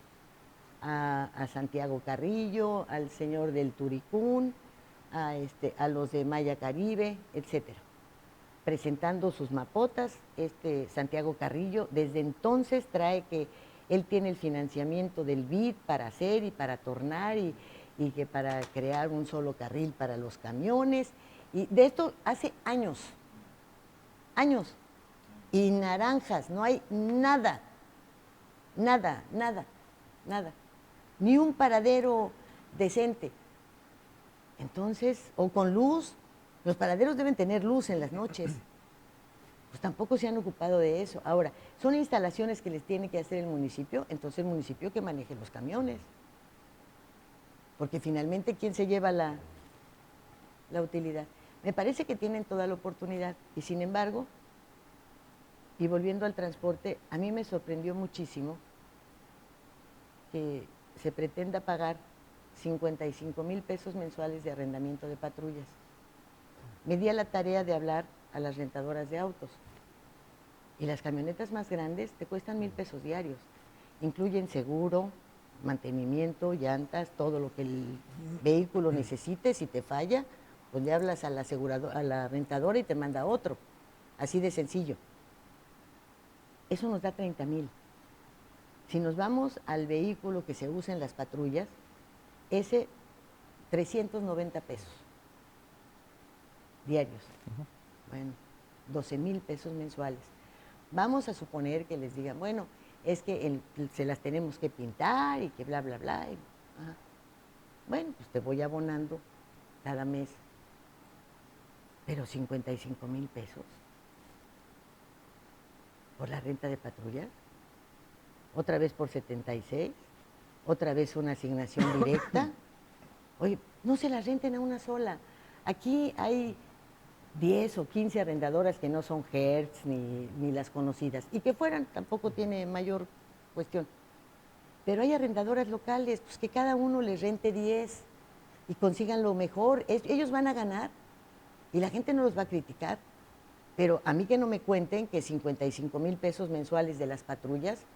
a Santiago Carrillo, al señor del Turicún, a los de Maya Caribe, etcétera, presentando sus mapotas. Santiago Carrillo desde entonces trae que él tiene el financiamiento del BID para hacer y para tornar y que para crear un solo carril para los camiones. Y de esto hace años. y naranjas, no hay nada, nada, nada, nada, ni un paradero decente. Entonces, o con luz, los paraderos deben tener luz en las noches. Pues tampoco se han ocupado de eso. Ahora, son instalaciones que les tiene que hacer el municipio, entonces el municipio que maneje los camiones. Porque finalmente, ¿quién se lleva la utilidad? Me parece que tienen toda la oportunidad y sin embargo, y volviendo al transporte, a mí me sorprendió muchísimo que se pretenda pagar 55,000 pesos mensuales de arrendamiento de patrullas. Me di a la tarea de hablar a las rentadoras de autos y las camionetas más grandes te cuestan 1,000 pesos diarios. Incluyen seguro, mantenimiento, llantas, todo lo que el vehículo necesite. Si te falla, pues le hablas a la rentadora y te manda otro. Así de sencillo. Eso nos da 30,000. Si nos vamos al vehículo que se usa en las patrullas, ese 390 pesos diarios. Bueno, 12,000 pesos mensuales. Vamos a suponer que les digan, bueno, es que se las tenemos que pintar y que bla, bla, bla. Bueno, pues te voy abonando cada mes. Pero 55,000 pesos por la renta de patrulla, otra vez por 76, otra vez una asignación directa. Oye, no se las renten a una sola. Aquí hay 10 o 15 arrendadoras que no son Hertz ni las conocidas, y que fueran tampoco tiene mayor cuestión. Pero hay arrendadoras locales, pues que cada uno les rente 10 y consigan lo mejor. Ellos van a ganar y la gente no los va a criticar. Pero a mí que no me cuenten que 55,000 pesos mensuales de las patrullas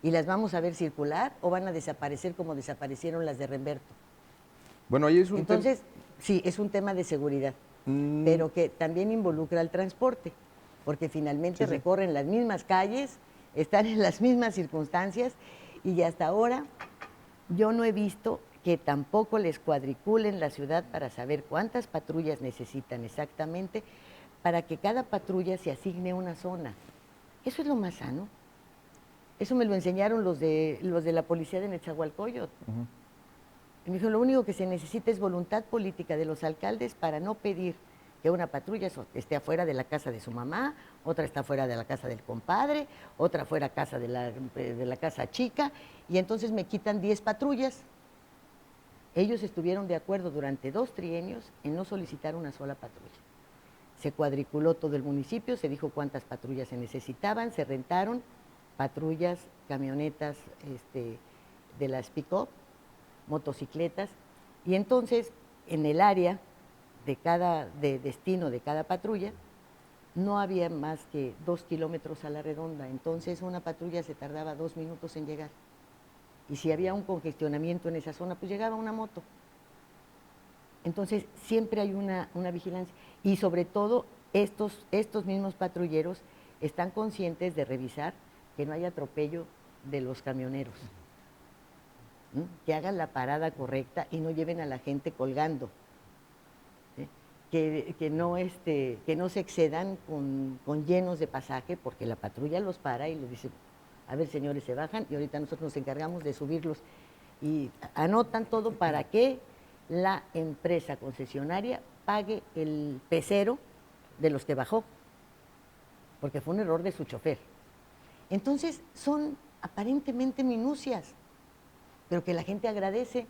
y las vamos a ver circular o van a desaparecer como desaparecieron las de Remberto. Bueno, ahí es un Entonces, sí, es un tema de seguridad, pero que también involucra al transporte, porque finalmente recorren las mismas calles, están en las mismas circunstancias y hasta ahora yo no he visto que tampoco les cuadriculen la ciudad para saber cuántas patrullas necesitan exactamente para que cada patrulla se asigne una zona. Eso es lo más sano. Eso me lo enseñaron los de la policía de Nezahualcóyotl. Y me dijo, lo único que se necesita es voluntad política de los alcaldes para no pedir que una patrulla esté afuera de la casa de su mamá, otra está fuera de la casa del compadre, otra fuera casa de la casa chica, y entonces me quitan 10 patrullas. Ellos estuvieron de acuerdo durante 2 trienios en no solicitar una sola patrulla. Se cuadriculó todo el municipio, se dijo cuántas patrullas se necesitaban, se rentaron patrullas, camionetas de las pick-up, motocicletas, y entonces en el área de destino de cada patrulla no había más que 2 kilómetros a la redonda, entonces una patrulla se tardaba 2 minutos en llegar. Y si había un congestionamiento en esa zona, pues llegaba una moto. Entonces siempre hay una vigilancia. Y sobre todo estos mismos patrulleros están conscientes de revisar que no haya atropello de los camioneros. Que hagan la parada correcta y no lleven a la gente colgando. Que no se excedan con llenos de pasaje, porque la patrulla los para y les dice, a ver señores, se bajan y ahorita nosotros nos encargamos de subirlos. Y anotan todo para que la empresa concesionaria pague el pecero de los que bajó, porque fue un error de su chofer. Entonces son aparentemente minucias, pero que la gente agradece.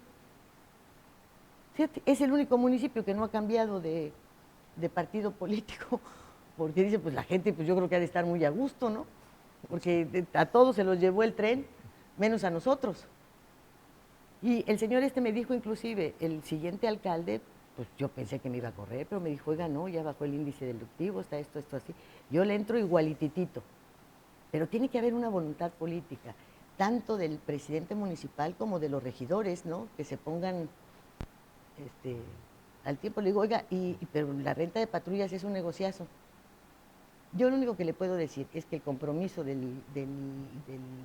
Fíjate, es el único municipio que no ha cambiado de partido político, porque dice, pues la gente, pues yo creo que ha de estar muy a gusto, ¿no? Porque a todos se los llevó el tren, menos a nosotros. Y el señor me dijo inclusive, el siguiente alcalde, pues yo pensé que me iba a correr, pero me dijo, oiga, no, ya bajó el índice delictivo, está esto así. Yo le entro igualititito, pero tiene que haber una voluntad política, tanto del presidente municipal como de los regidores, ¿no? Que se pongan al tiempo. Le digo, oiga, pero la renta de patrullas es un negociazo. Yo lo único que le puedo decir es que el compromiso del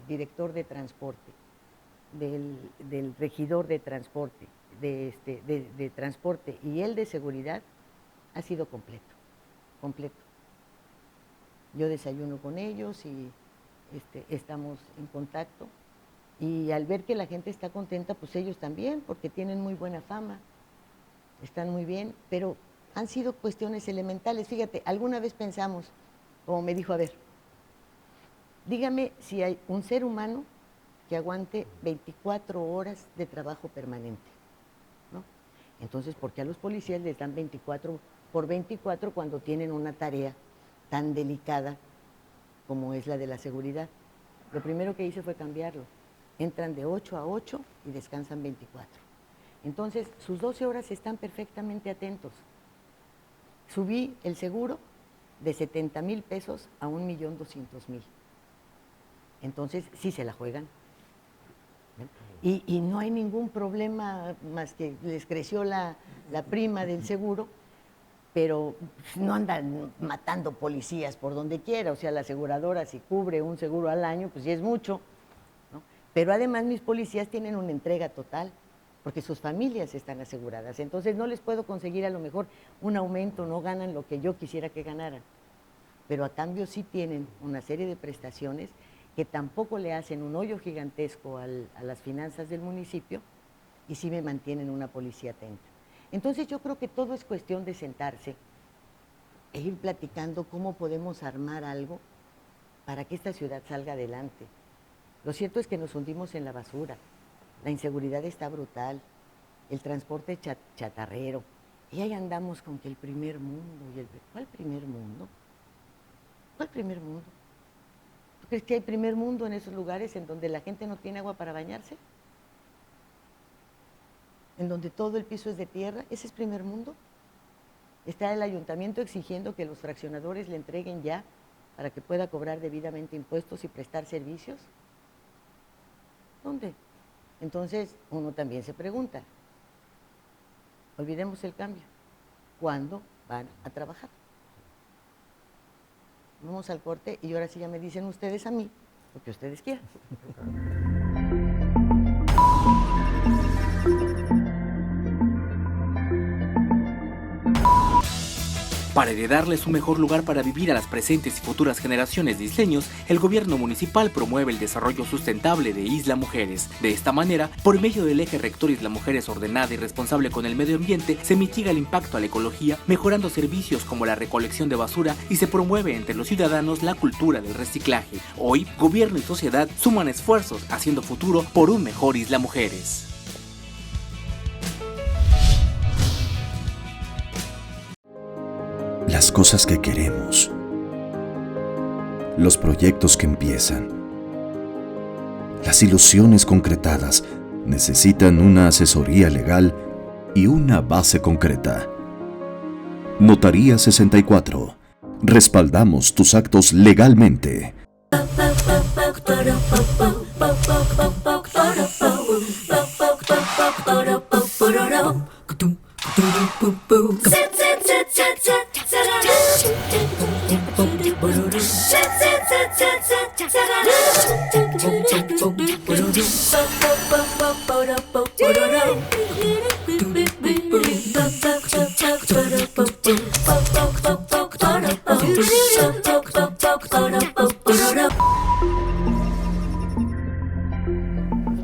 director de transporte, del regidor de transporte, de transporte y el de seguridad ha sido completo. yo desayuno con ellos y estamos en contacto. Y al ver que la gente está contenta, pues ellos también, porque tienen muy buena fama, están muy bien, pero han sido cuestiones elementales. Fíjate, alguna vez pensamos, como me dijo, a ver, dígame si hay un ser humano que aguante 24 horas de trabajo permanente, ¿no? Entonces, ¿por qué a los policías les dan 24 por 24 cuando tienen una tarea tan delicada como es la de la seguridad? Lo primero que hice fue cambiarlo. Entran de 8 a 8 y descansan 24. Entonces, sus 12 horas están perfectamente atentos. Subí el seguro de 70,000 pesos a 1,200,000. Entonces, sí se la juegan. Y no hay ningún problema más que les creció la prima del seguro, pero no andan matando policías por donde quiera. O sea, la aseguradora, si cubre un seguro al año, pues ya es mucho, ¿no? Pero además mis policías tienen una entrega total, porque sus familias están aseguradas. Entonces no les puedo conseguir a lo mejor un aumento, no ganan lo que yo quisiera que ganaran, pero a cambio sí tienen una serie de prestaciones que tampoco le hacen un hoyo gigantesco a las finanzas del municipio y sí me mantienen una policía atenta. Entonces yo creo que todo es cuestión de sentarse e ir platicando cómo podemos armar algo para que esta ciudad salga adelante. Lo cierto es que nos hundimos en la basura, la inseguridad está brutal, el transporte chatarrero, y ahí andamos con que el primer mundo, ¿cuál primer mundo? ¿Cuál primer mundo? ¿Tú crees que hay primer mundo en esos lugares en donde la gente no tiene agua para bañarse? ¿En donde todo el piso es de tierra? ¿Ese es primer mundo? ¿Está el ayuntamiento exigiendo que los fraccionadores le entreguen ya para que pueda cobrar debidamente impuestos y prestar servicios? ¿Dónde? Entonces, uno también se pregunta, olvidemos el cambio, ¿cuándo van a trabajar? Vamos al corte y ahora sí ya me dicen ustedes a mí lo que ustedes quieran. Para heredarles un mejor lugar para vivir a las presentes y futuras generaciones de isleños, el gobierno municipal promueve el desarrollo sustentable de Isla Mujeres. De esta manera, por medio del eje rector Isla Mujeres ordenada y responsable con el medio ambiente, se mitiga el impacto a la ecología, mejorando servicios como la recolección de basura y se promueve entre los ciudadanos la cultura del reciclaje. Hoy, gobierno y sociedad suman esfuerzos haciendo futuro por un mejor Isla Mujeres. Las cosas que queremos, los proyectos que empiezan, las ilusiones concretadas necesitan una asesoría legal y una base concreta. Notaría 64. Respaldamos tus actos legalmente.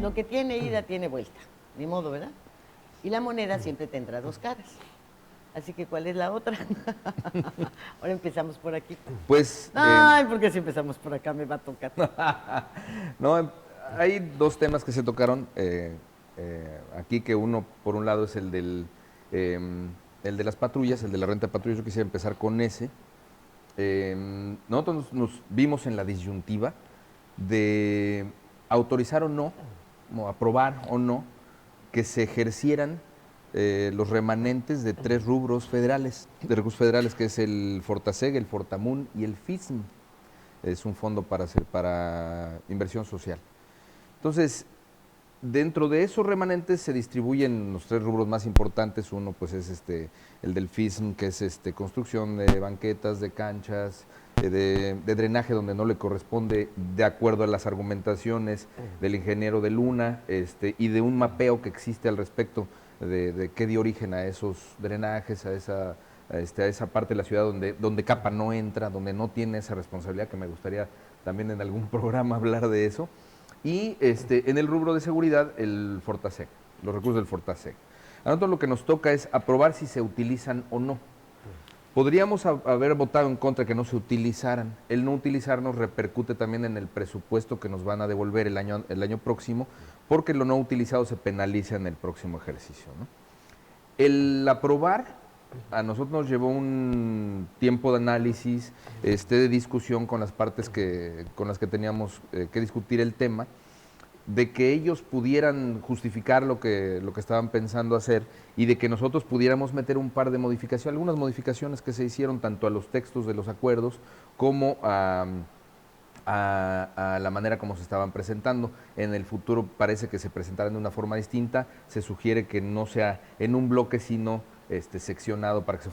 Lo que tiene ida tiene vuelta, ni modo, ¿verdad? Y la moneda siempre tendrá dos caras. Así que, ¿cuál es la otra? Ahora empezamos por aquí. Pues... Ay, porque si empezamos por acá me va a tocar. No, hay dos temas que se tocaron aquí, que uno, por un lado, es el de las patrullas, el de la renta de patrullas. Yo quisiera empezar con ese. Nosotros nos vimos en la disyuntiva de autorizar o no, o aprobar o no, que se ejercieran los remanentes de 3 rubros federales, de recursos federales, que es el Fortaseg, el Fortamun y el FISM. Es un fondo para inversión social. Entonces, dentro de esos remanentes se distribuyen los 3 rubros más importantes. Uno pues es el del FISM, que es construcción de banquetas, de canchas, de drenaje donde no le corresponde, de acuerdo a las argumentaciones del ingeniero de Luna, y de un mapeo que existe al respecto de qué dio origen a esos drenajes, a a esa parte de la ciudad donde Capa no entra, donde no tiene esa responsabilidad, que me gustaría también en algún programa hablar de eso. Y en el rubro de seguridad, el Fortaseg, los recursos del Fortaseg. A nosotros lo que nos toca es aprobar si se utilizan o no. Podríamos haber votado en contra de que no se utilizaran. El no utilizarnos repercute también en el presupuesto que nos van a devolver el año próximo, porque lo no utilizado se penaliza en el próximo ejercicio, ¿no? El aprobar a nosotros nos llevó un tiempo de análisis, de discusión con las partes con las que teníamos que discutir el tema, de que ellos pudieran justificar lo que estaban pensando hacer y de que nosotros pudiéramos meter un par de modificaciones, algunas modificaciones que se hicieron tanto a los textos de los acuerdos como a la manera como se estaban presentando. En el futuro parece que se presentarán de una forma distinta, se sugiere que no sea en un bloque, sino seccionado para que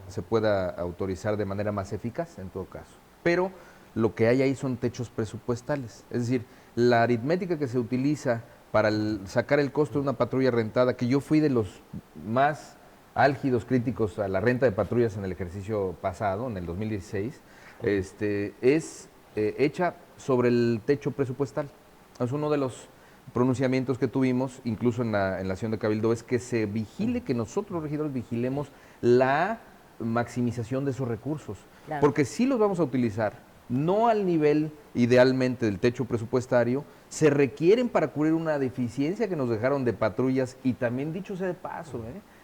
se pueda autorizar de manera más eficaz en todo caso. Pero lo que hay ahí son techos presupuestales, es decir, la aritmética que se utiliza para sacar el costo de una patrulla rentada, que yo fui de los más álgidos críticos a la renta de patrullas en el ejercicio pasado, en el 2016, es hecha sobre el techo presupuestal. Es uno de los pronunciamientos que tuvimos, incluso en la sesión de Cabildo, es que se vigile, que nosotros los regidores vigilemos la maximización de esos recursos, claro, porque sí los vamos a utilizar, no al nivel idealmente del techo presupuestario, se requieren para cubrir una deficiencia que nos dejaron de patrullas y también, dicho sea de paso,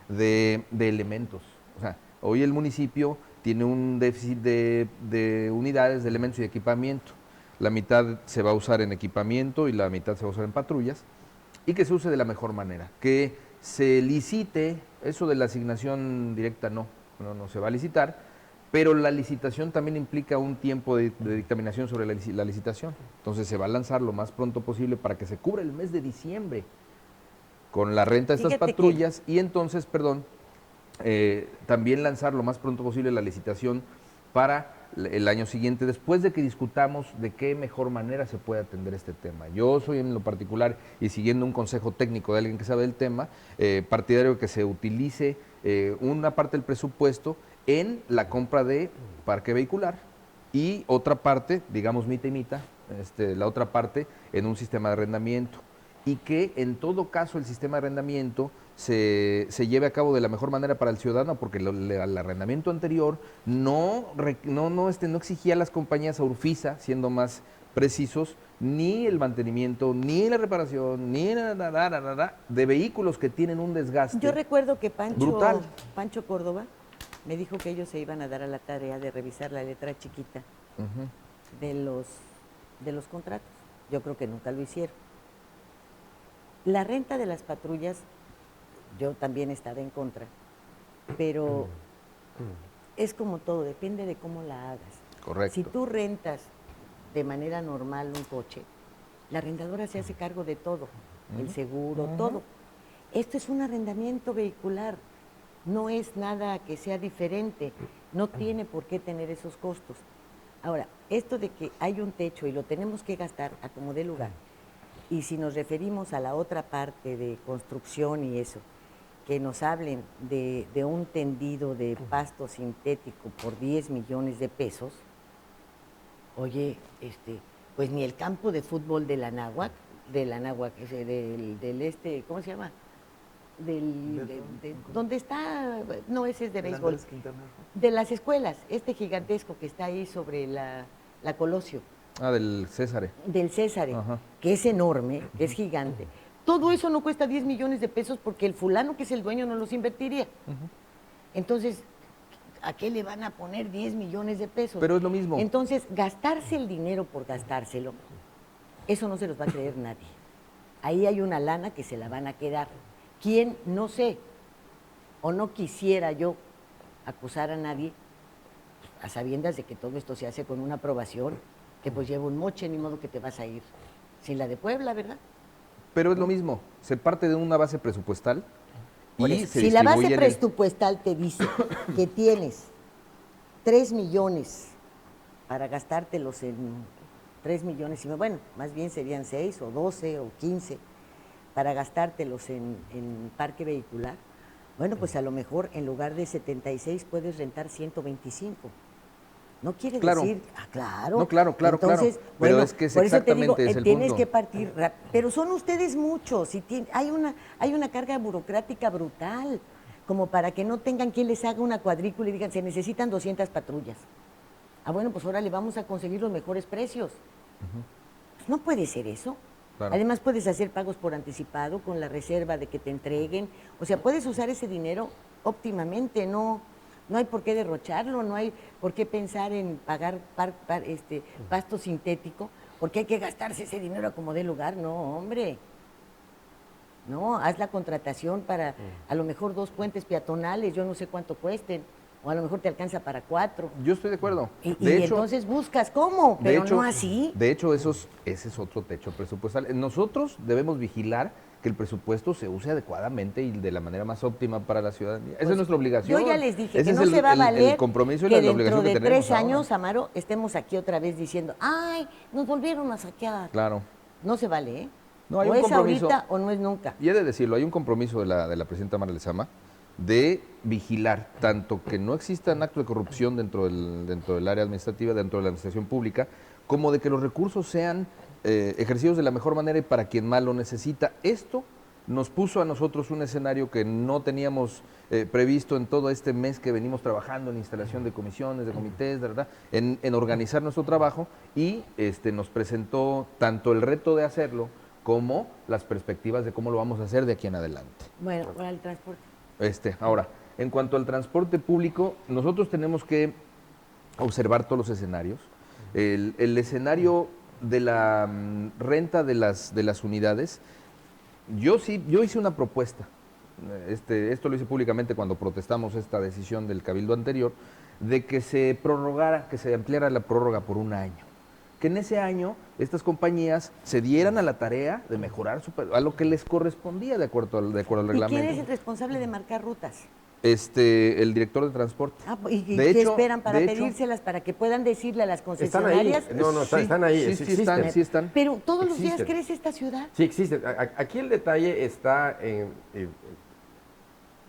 de elementos. O sea, hoy el municipio tiene un déficit de unidades, de elementos y de equipamiento. La mitad se va a usar en equipamiento y la mitad se va a usar en patrullas, y que se use de la mejor manera. Que se licite, eso de la asignación directa no se va a licitar, pero la licitación también implica un tiempo de dictaminación sobre la licitación. Entonces se va a lanzar lo más pronto posible para que se cubra el mes de diciembre con la renta de estas patrullas y entonces, también lanzar lo más pronto posible la licitación para el año siguiente, después de que discutamos de qué mejor manera se puede atender este tema. Yo soy en lo particular, y siguiendo un consejo técnico de alguien que sabe del tema, partidario de que se utilice una parte del presupuesto en la compra de parque vehicular y otra parte, digamos mitad y mitad, la otra parte en un sistema de arrendamiento, y que en todo caso el sistema de arrendamiento se lleve a cabo de la mejor manera para el ciudadano, porque el arrendamiento anterior no exigía a las compañías, a Urfiza, siendo más precisos, ni el mantenimiento, ni la reparación, ni de vehículos que tienen un desgaste. Yo recuerdo que brutal. Pancho Córdoba me dijo que ellos se iban a dar a la tarea de revisar la letra chiquita de los contratos. Yo creo que nunca lo hicieron. La renta de las patrullas, yo también estaba en contra, pero es como todo, depende de cómo la hagas. Correcto. Si tú rentas de manera normal un coche, la arrendadora se hace cargo de todo, el seguro, todo. Esto es un arrendamiento vehicular, no es nada que sea diferente, no tiene por qué tener esos costos. Ahora, esto de que hay un techo y lo tenemos que gastar a como dé lugar, y si nos referimos a la otra parte de construcción y eso, que nos hablen de un tendido de pasto sintético por 10 millones de pesos, oye, pues ni el campo de fútbol de la Náhuac, ¿cómo se llama? ¿Dónde está? No, ese es de béisbol. De las escuelas, gigantesco que está ahí sobre la Colosio. Del César. Del César, que es enorme, que es gigante. Todo eso no cuesta 10 millones de pesos porque el fulano que es el dueño no los invertiría. Entonces, ¿a qué le van a poner 10 millones de pesos? Pero es lo mismo. Entonces, gastarse el dinero por gastárselo, eso no se los va a creer nadie. Ahí hay una lana que se la van a quedar. ¿Quién? No sé. O no quisiera yo acusar a nadie, a sabiendas de que todo esto se hace con una aprobación, que pues lleva un moche, ni modo que te vas a ir sin la de Puebla, ¿verdad? Pero es lo mismo, se parte de una base presupuestal y se si la base distribuye presupuestal te dice que tienes 3 millones para gastártelos en 3 millones, bueno, más bien serían 6 o 12 o 15 para gastártelos en parque vehicular, Bueno, pues a lo mejor en lugar de 76 puedes rentar 125. No quiere Claro. decir, claro. No, claro. Entonces, Pero bueno, es que es por eso te digo, exactamente ese el tienes punto. que partir, pero son ustedes muchos, y hay una carga burocrática brutal, como para que no tengan quien les haga una cuadrícula y digan, se necesitan 200 patrullas. Bueno, pues ahora le vamos a conseguir los mejores precios. Pues no puede ser eso. Claro. Además puedes hacer pagos por anticipado con la reserva de que te entreguen. O sea, puedes usar ese dinero óptimamente, no hay por qué derrocharlo, no hay por qué pensar en pagar pasto sintético, porque hay que gastarse ese dinero como dé lugar. No, hombre. No, haz la contratación para a lo mejor 2 puentes peatonales, yo no sé cuánto cuesten, o a lo mejor te alcanza para 4. Yo estoy de acuerdo. Y De hecho, entonces buscas cómo, de pero hecho, no así. De hecho, ese es otro techo presupuestal. Nosotros debemos vigilar que el presupuesto se use adecuadamente y de la manera más óptima para la ciudadanía. Esa es nuestra obligación. Yo ya les dije Ese que es no se va a valer el compromiso y que la dentro obligación de que tenemos 3 años, Amaro, estemos aquí otra vez diciendo, ¡ay, nos volvieron a saquear! Claro. No se vale, ¿eh? No, hay o un es compromiso. ahorita o no es nunca. Y he de decirlo, hay un compromiso de la presidenta Mara Lezama de vigilar tanto que no existan actos de corrupción dentro del área administrativa, dentro de la administración pública, como de que los recursos sean ejercidos de la mejor manera y para quien más lo necesita. Esto nos puso a nosotros un escenario que no teníamos previsto en todo este mes que venimos trabajando en instalación de comisiones, de comités, de verdad, en organizar nuestro trabajo y nos presentó tanto el reto de hacerlo como las perspectivas de cómo lo vamos a hacer de aquí en adelante. Bueno, para el transporte. Ahora, en cuanto al transporte público, nosotros tenemos que observar todos los escenarios. El escenario de la renta de las unidades, yo hice una propuesta, esto lo hice públicamente cuando protestamos esta decisión del Cabildo anterior, de que se prorrogara, que se ampliara la prórroga por un año. Que en ese año estas compañías se dieran a la tarea de mejorar a lo que les correspondía de acuerdo al reglamento. ¿Y quién es el responsable de marcar rutas? El director de transporte. ¿Y De qué hecho- esperan para de hecho- pedírselas, para que puedan decirle a las Están ahí. concesionarias? Están ahí. Sí están. Pero todos los días Existen. crece esta ciudad. Sí, existe. Aquí el detalle está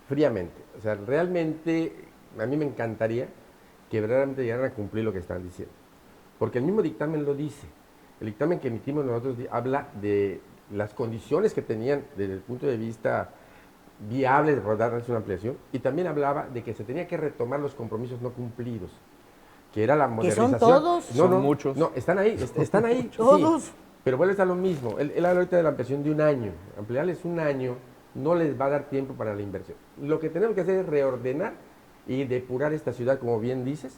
fríamente. O sea, realmente a mí me encantaría que verdaderamente llegaran a cumplir lo que están diciendo. Porque el mismo dictamen lo dice. El dictamen que emitimos nosotros habla de las condiciones que tenían desde el punto de vista viable de darles una ampliación y también hablaba de que se tenía que retomar los compromisos no cumplidos, que era la ¿Que modernización. son todos? Son muchos. No, están ahí, están ahí. Todos. Sí, pero vuelve a estar lo mismo. Él habla ahorita de la ampliación de un año. Ampliarles un año no les va a dar tiempo para la inversión. Lo que tenemos que hacer es reordenar y depurar esta ciudad, como bien dices,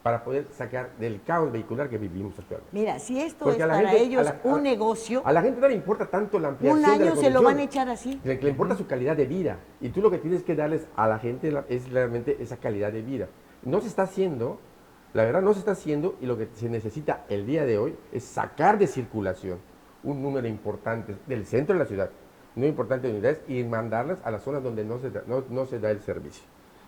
para poder sacar del caos vehicular que vivimos actualmente. Mira, si esto Porque es a la para gente- ellos a la- un negocio, A la gente no le importa tanto la ampliación un de la año se lo conducción. van a echar así. Le importa su calidad de vida. Y tú lo que tienes que darles a la gente es realmente esa calidad de vida. No se está haciendo, la verdad no se está haciendo, y lo que se necesita el día de hoy es sacar de circulación un número importante del centro de la ciudad, un número importante de unidades, y mandarlas a las zonas donde no se da el servicio.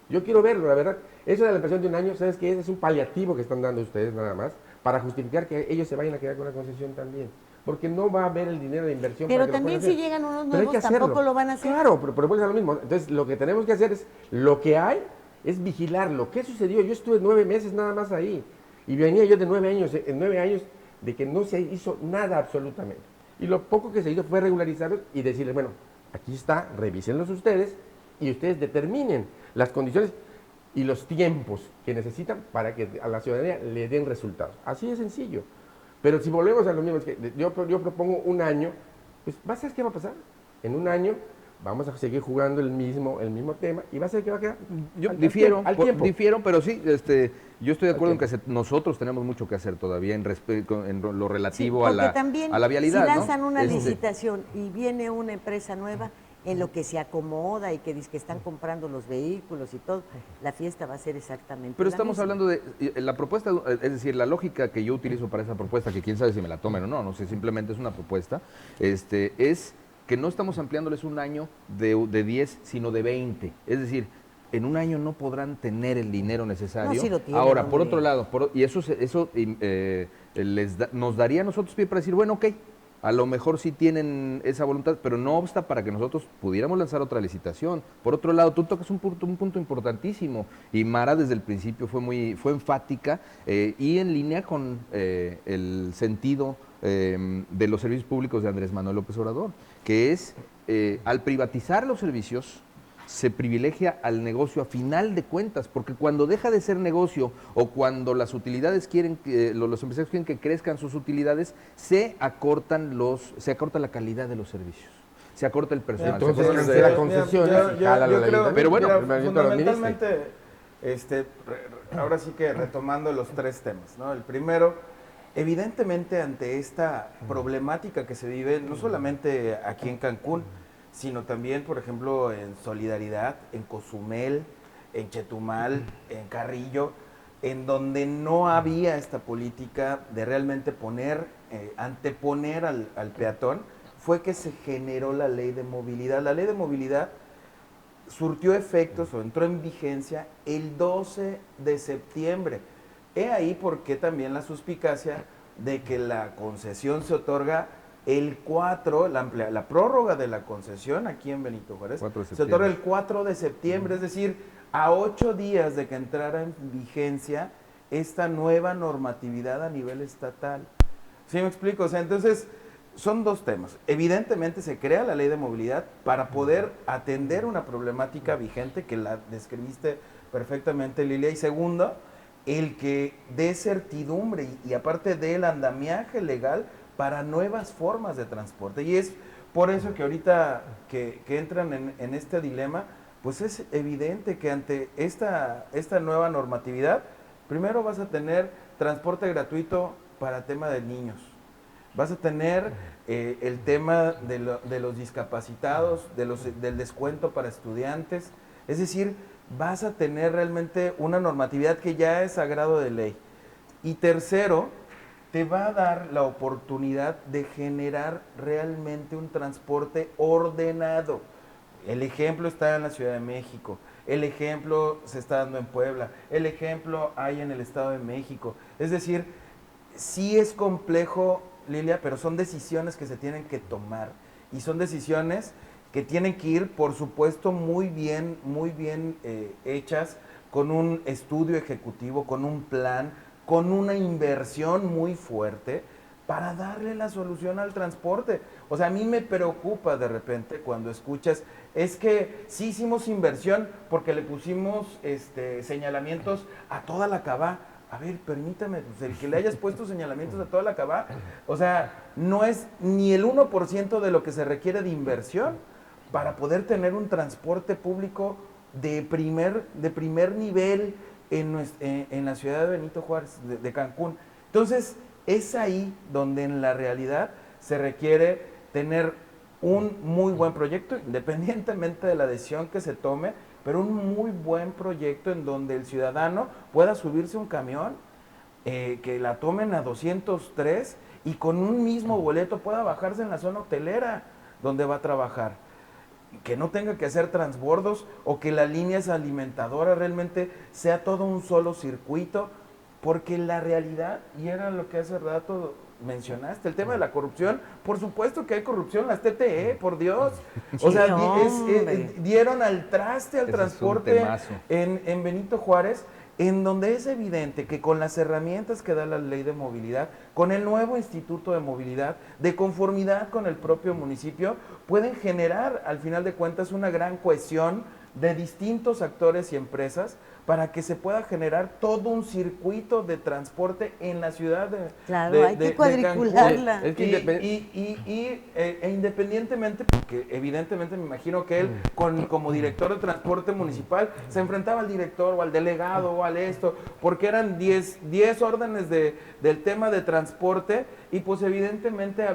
Yo quiero verlo, la verdad. Eso de la ampliación de un año, ¿sabes qué? Es un paliativo que están dando ustedes nada más para justificar que ellos se vayan a quedar con la concesión también. Porque no va a haber el dinero de inversión. Pero para que lo también puedan si hacer. llegan unos Pero hay nuevos, que hacerlo. tampoco lo van a hacer. Claro, pero vuelve a lo mismo. Entonces, lo que tenemos que hacer es, lo que hay, es vigilarlo. ¿Qué sucedió? Yo estuve 9 meses nada más ahí. Y venía yo de 9 años, en 9 años, de que no se hizo nada absolutamente. Y lo poco que se hizo fue regularizarlos y decirles, bueno, aquí está, revísenlos ustedes y ustedes determinen las condiciones y los tiempos que necesitan para que a la ciudadanía le den resultados. Así de sencillo. Pero si volvemos a lo mismo, es que yo propongo un año, pues ¿vas a ver qué va a pasar? En un año vamos a seguir jugando el mismo tema y va a ser que va a quedar Yo al difiero, tiempo. pero sí, yo estoy de acuerdo en tiempo. que nosotros tenemos mucho que hacer todavía en lo relativo Sí, a porque la también, a la vialidad, si ¿no? lanzan una licitación y viene una empresa nueva, en lo que se acomoda y que dice que están comprando los vehículos y todo, la fiesta va a ser exactamente Pero la estamos misma. hablando de la propuesta, es decir, la lógica que yo utilizo para esa propuesta, que quién sabe si me la tomen o no, no sé, simplemente es una propuesta, es que no estamos ampliándoles un año de 10, sino de 20. Es decir, en un año no podrán tener el dinero necesario. No, sí lo tienen, Ahora, por hombre. otro lado, y eso nos daría a nosotros pie para decir, bueno, ok, a lo mejor sí tienen esa voluntad, pero no obsta para que nosotros pudiéramos lanzar otra licitación. Por otro lado, tú tocas un punto importantísimo, y Mara desde el principio fue enfática y en línea con el sentido de los servicios públicos de Andrés Manuel López Obrador, que es, al privatizar los servicios, se privilegia al negocio a final de cuentas, porque cuando deja de ser negocio o cuando las utilidades quieren que los empresarios quieren que crezcan sus utilidades, se acorta la calidad de los servicios, se acorta el personal. Entonces, se corta de la concesión, pero bueno, fundamentalmente, ahora sí que retomando los tres temas, ¿no? El primero, evidentemente ante esta problemática que se vive, no solamente aquí en Cancún, sino también, por ejemplo, en Solidaridad, en Cozumel, en Chetumal, en Carrillo, en donde no había esta política de realmente anteponer al peatón, fue que se generó la ley de movilidad. La ley de movilidad surtió efectos o entró en vigencia el 12 de septiembre. He ahí por qué también la suspicacia de que la concesión se otorga el 4, la prórroga de la concesión aquí en Benito Juárez, se otorga el 4 de septiembre, es decir, a 8 días de que entrara en vigencia esta nueva normatividad a nivel estatal. ¿Sí me explico? O sea, entonces, son dos temas. Evidentemente se crea la ley de movilidad para poder atender una problemática vigente, que la describiste perfectamente, Lilia, y segundo, el que dé certidumbre y aparte del andamiaje legal para nuevas formas de transporte. Y es por eso que ahorita que entran en este dilema, pues es evidente que ante esta nueva normatividad, primero vas a tener transporte gratuito para tema de niños, vas a tener el tema de los discapacitados, del descuento para estudiantes, es decir, vas a tener realmente una normatividad que ya es a grado de ley. Y tercero, te va a dar la oportunidad de generar realmente un transporte ordenado. El ejemplo está en la Ciudad de México, el ejemplo se está dando en Puebla, el ejemplo hay en el Estado de México. Es decir, sí es complejo, Lilia, pero son decisiones que se tienen que tomar y son decisiones que tienen que ir, por supuesto, muy bien hechas, con un estudio ejecutivo, con un plan, con una inversión muy fuerte para darle la solución al transporte. O sea, a mí me preocupa de repente cuando escuchas, es que sí hicimos inversión porque le pusimos señalamientos a toda la Cabá. A ver, permítame, pues el que le hayas puesto señalamientos a toda la Cabá, o sea, no es ni el 1% de lo que se requiere de inversión para poder tener un transporte público de primer nivel en la ciudad de Benito Juárez, de Cancún. Entonces, es ahí donde en la realidad se requiere tener un muy buen proyecto, independientemente de la decisión que se tome, pero un muy buen proyecto en donde el ciudadano pueda subirse un camión, que la tomen a 203 y con un mismo boleto pueda bajarse en la zona hotelera donde va a trabajar. Que no tenga que hacer transbordos o que la línea alimentadora realmente sea todo un solo circuito, porque la realidad, y era lo que hace rato mencionaste, el tema de la corrupción, por supuesto que hay corrupción, las TTE, por Dios, o sea, dieron al traste al transporte en Benito Juárez, en donde es evidente que con las herramientas que da la ley de movilidad, con el nuevo Instituto de Movilidad, de conformidad con el propio municipio, pueden generar, al final de cuentas, una gran cohesión de distintos actores y empresas para que se pueda generar todo un circuito de transporte en la ciudad de Claro, hay que cuadricularla. Independientemente, porque evidentemente me imagino que él, como director de transporte municipal, se enfrentaba al director o al delegado o al porque eran 10 órdenes del tema de transporte y pues evidentemente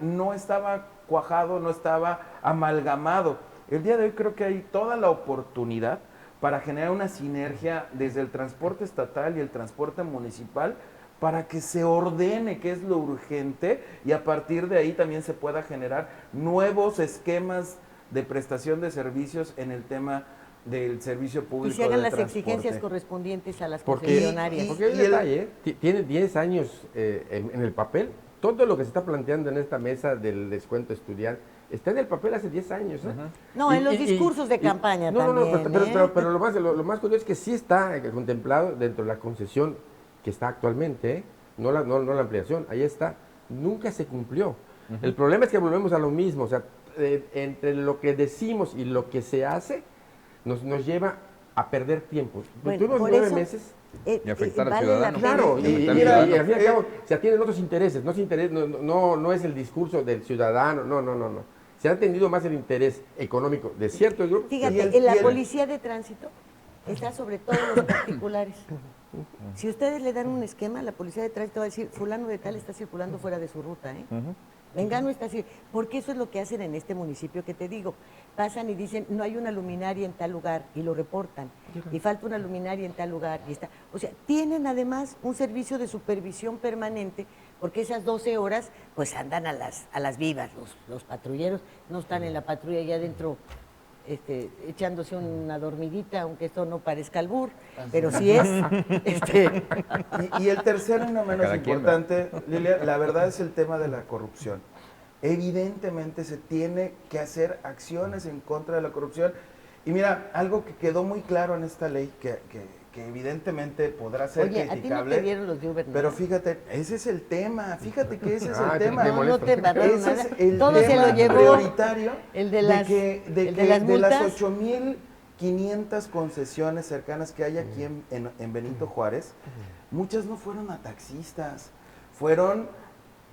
no estaba cuajado, no estaba amalgamado. El día de hoy creo que hay toda la oportunidad para generar una sinergia desde el transporte estatal y el transporte municipal para que se ordene qué es lo urgente y a partir de ahí también se pueda generar nuevos esquemas de prestación de servicios en el tema del servicio público. Y se hagan de las transporte. exigencias correspondientes a las concesionarias. Porque hay un detalle, tiene 10 años en el papel, todo lo que se está planteando en esta mesa del descuento estudiantil está en el papel hace 10 años. ¿Eh? No, en los discursos de campaña también. Pero lo más curioso es que sí está contemplado dentro de la concesión que está actualmente, ¿eh? no la ampliación, ahí está. Nunca se cumplió. El problema es que volvemos a lo mismo, o sea, entre lo que decimos y lo que se hace, nos lleva a perder tiempo. Bueno, Tuvimos por 9 eso, meses. Y afectar al vale ciudadano. la pena. Claro, y afectar al al ciudadano. fin y al cabo se atienden otros intereses, no es el discurso del ciudadano, no. Se ha atendido más el interés económico de ciertos grupos. Fíjate, en la policía de tránsito está sobre todo los particulares. Si ustedes le dan un esquema, la policía de tránsito va a decir, fulano de tal está circulando fuera de su ruta, ¿eh? Vengano está así, porque eso es lo que hacen en este municipio que te digo. Pasan y dicen, no hay una luminaria en tal lugar, y lo reportan. Y falta una luminaria en tal lugar, y está. O sea, tienen además un servicio de supervisión permanente, porque esas 12 horas, pues andan a las vivas. Los patrulleros no están en la patrulla allá adentro, echándose una dormidita, aunque esto no parezca albur, pero sí es. Y el tercero y no menos Cada quien, importante, Lilia, la verdad es el tema de la corrupción. Evidentemente se tiene que hacer acciones en contra de la corrupción. Y mira, algo que quedó muy claro en esta ley, que evidentemente podrá ser Oye, criticable. ¿a ti no te dieron los de Uber? Pero fíjate, ese es el tema, fíjate que ese es el te tema. No te mandaron Ese nada. es el Todo se tema lo llevó prioritario el de las, de las multas. 8,500 concesiones cercanas que hay aquí en Benito Juárez. Muchas no fueron a taxistas, fueron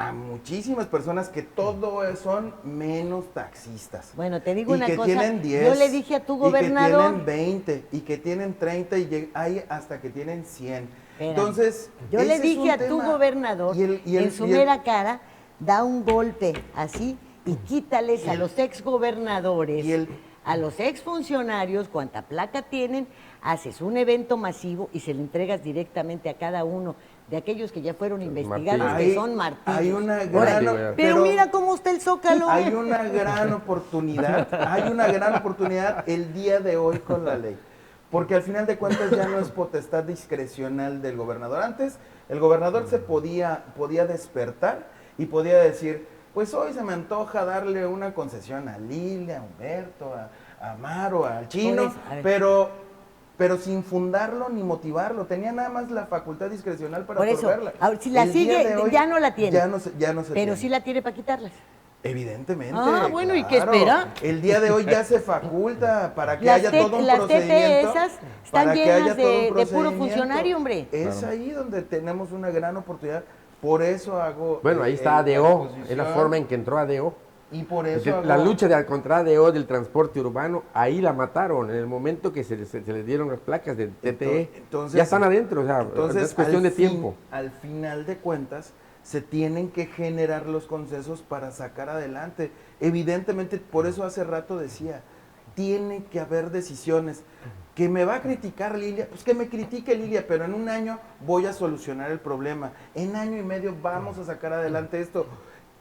a muchísimas personas que todo son menos taxistas. Bueno, te digo Y una que cosa, tienen 10, yo le dije a tu gobernador, y que tienen 20, y que tienen 30, y hay hasta que tienen 100. Espérame. Entonces, yo ese le es dije un a tu tema. gobernador, en su mera cara, da un golpe así y quítales a los exgobernadores, a los exfuncionarios, cuanta placa tienen, haces un evento masivo y se le entregas directamente a cada uno de aquellos que ya furon investigados, martillos. que son martillos. Hay una Órale, gran, pero mira cómo está el Zócalo. hay una gran oportunidad, el día de hoy con la ley. Porque al final de cuentas ya no es potestad discrecional del gobernador. Antes el gobernador se podía despertar y podía decir, pues hoy se me antoja darle una concesión a Lilia, a Humberto, a Amaro, al Chino, pero sin fundarlo ni motivarlo. Tenía nada más la facultad discrecional para otorgarla. Ahora, si la El día sigue, de hoy ya no la tiene. Ya no se pero tiene. sí la tiene para quitarlas. Evidentemente. Ah, bueno, ¿y qué claro. espera? El día de hoy ya se faculta para que Las haya todo un las procedimiento. TT esas para están que llenas haya todo un de puro procedimiento. funcionario, hombre. Es ahí donde tenemos una gran oportunidad. Por eso hago. Bueno, ahí está la ADO, es la exposición, forma en que entró ADO. Y por eso La hago- lucha contra ADO del transporte urbano, ahí la mataron, en el momento que se les dieron las placas de TTE. Entonces- ya están adentro, o sea, Entonces, es cuestión de tiempo. Al final de cuentas, se tienen que generar los consensos para sacar adelante. Evidentemente, por eso hace rato decía, tiene que haber decisiones. Que me va a criticar Lilia, pues que me critique Lilia, pero en un año voy a solucionar el problema. En año y medio vamos a sacar adelante esto.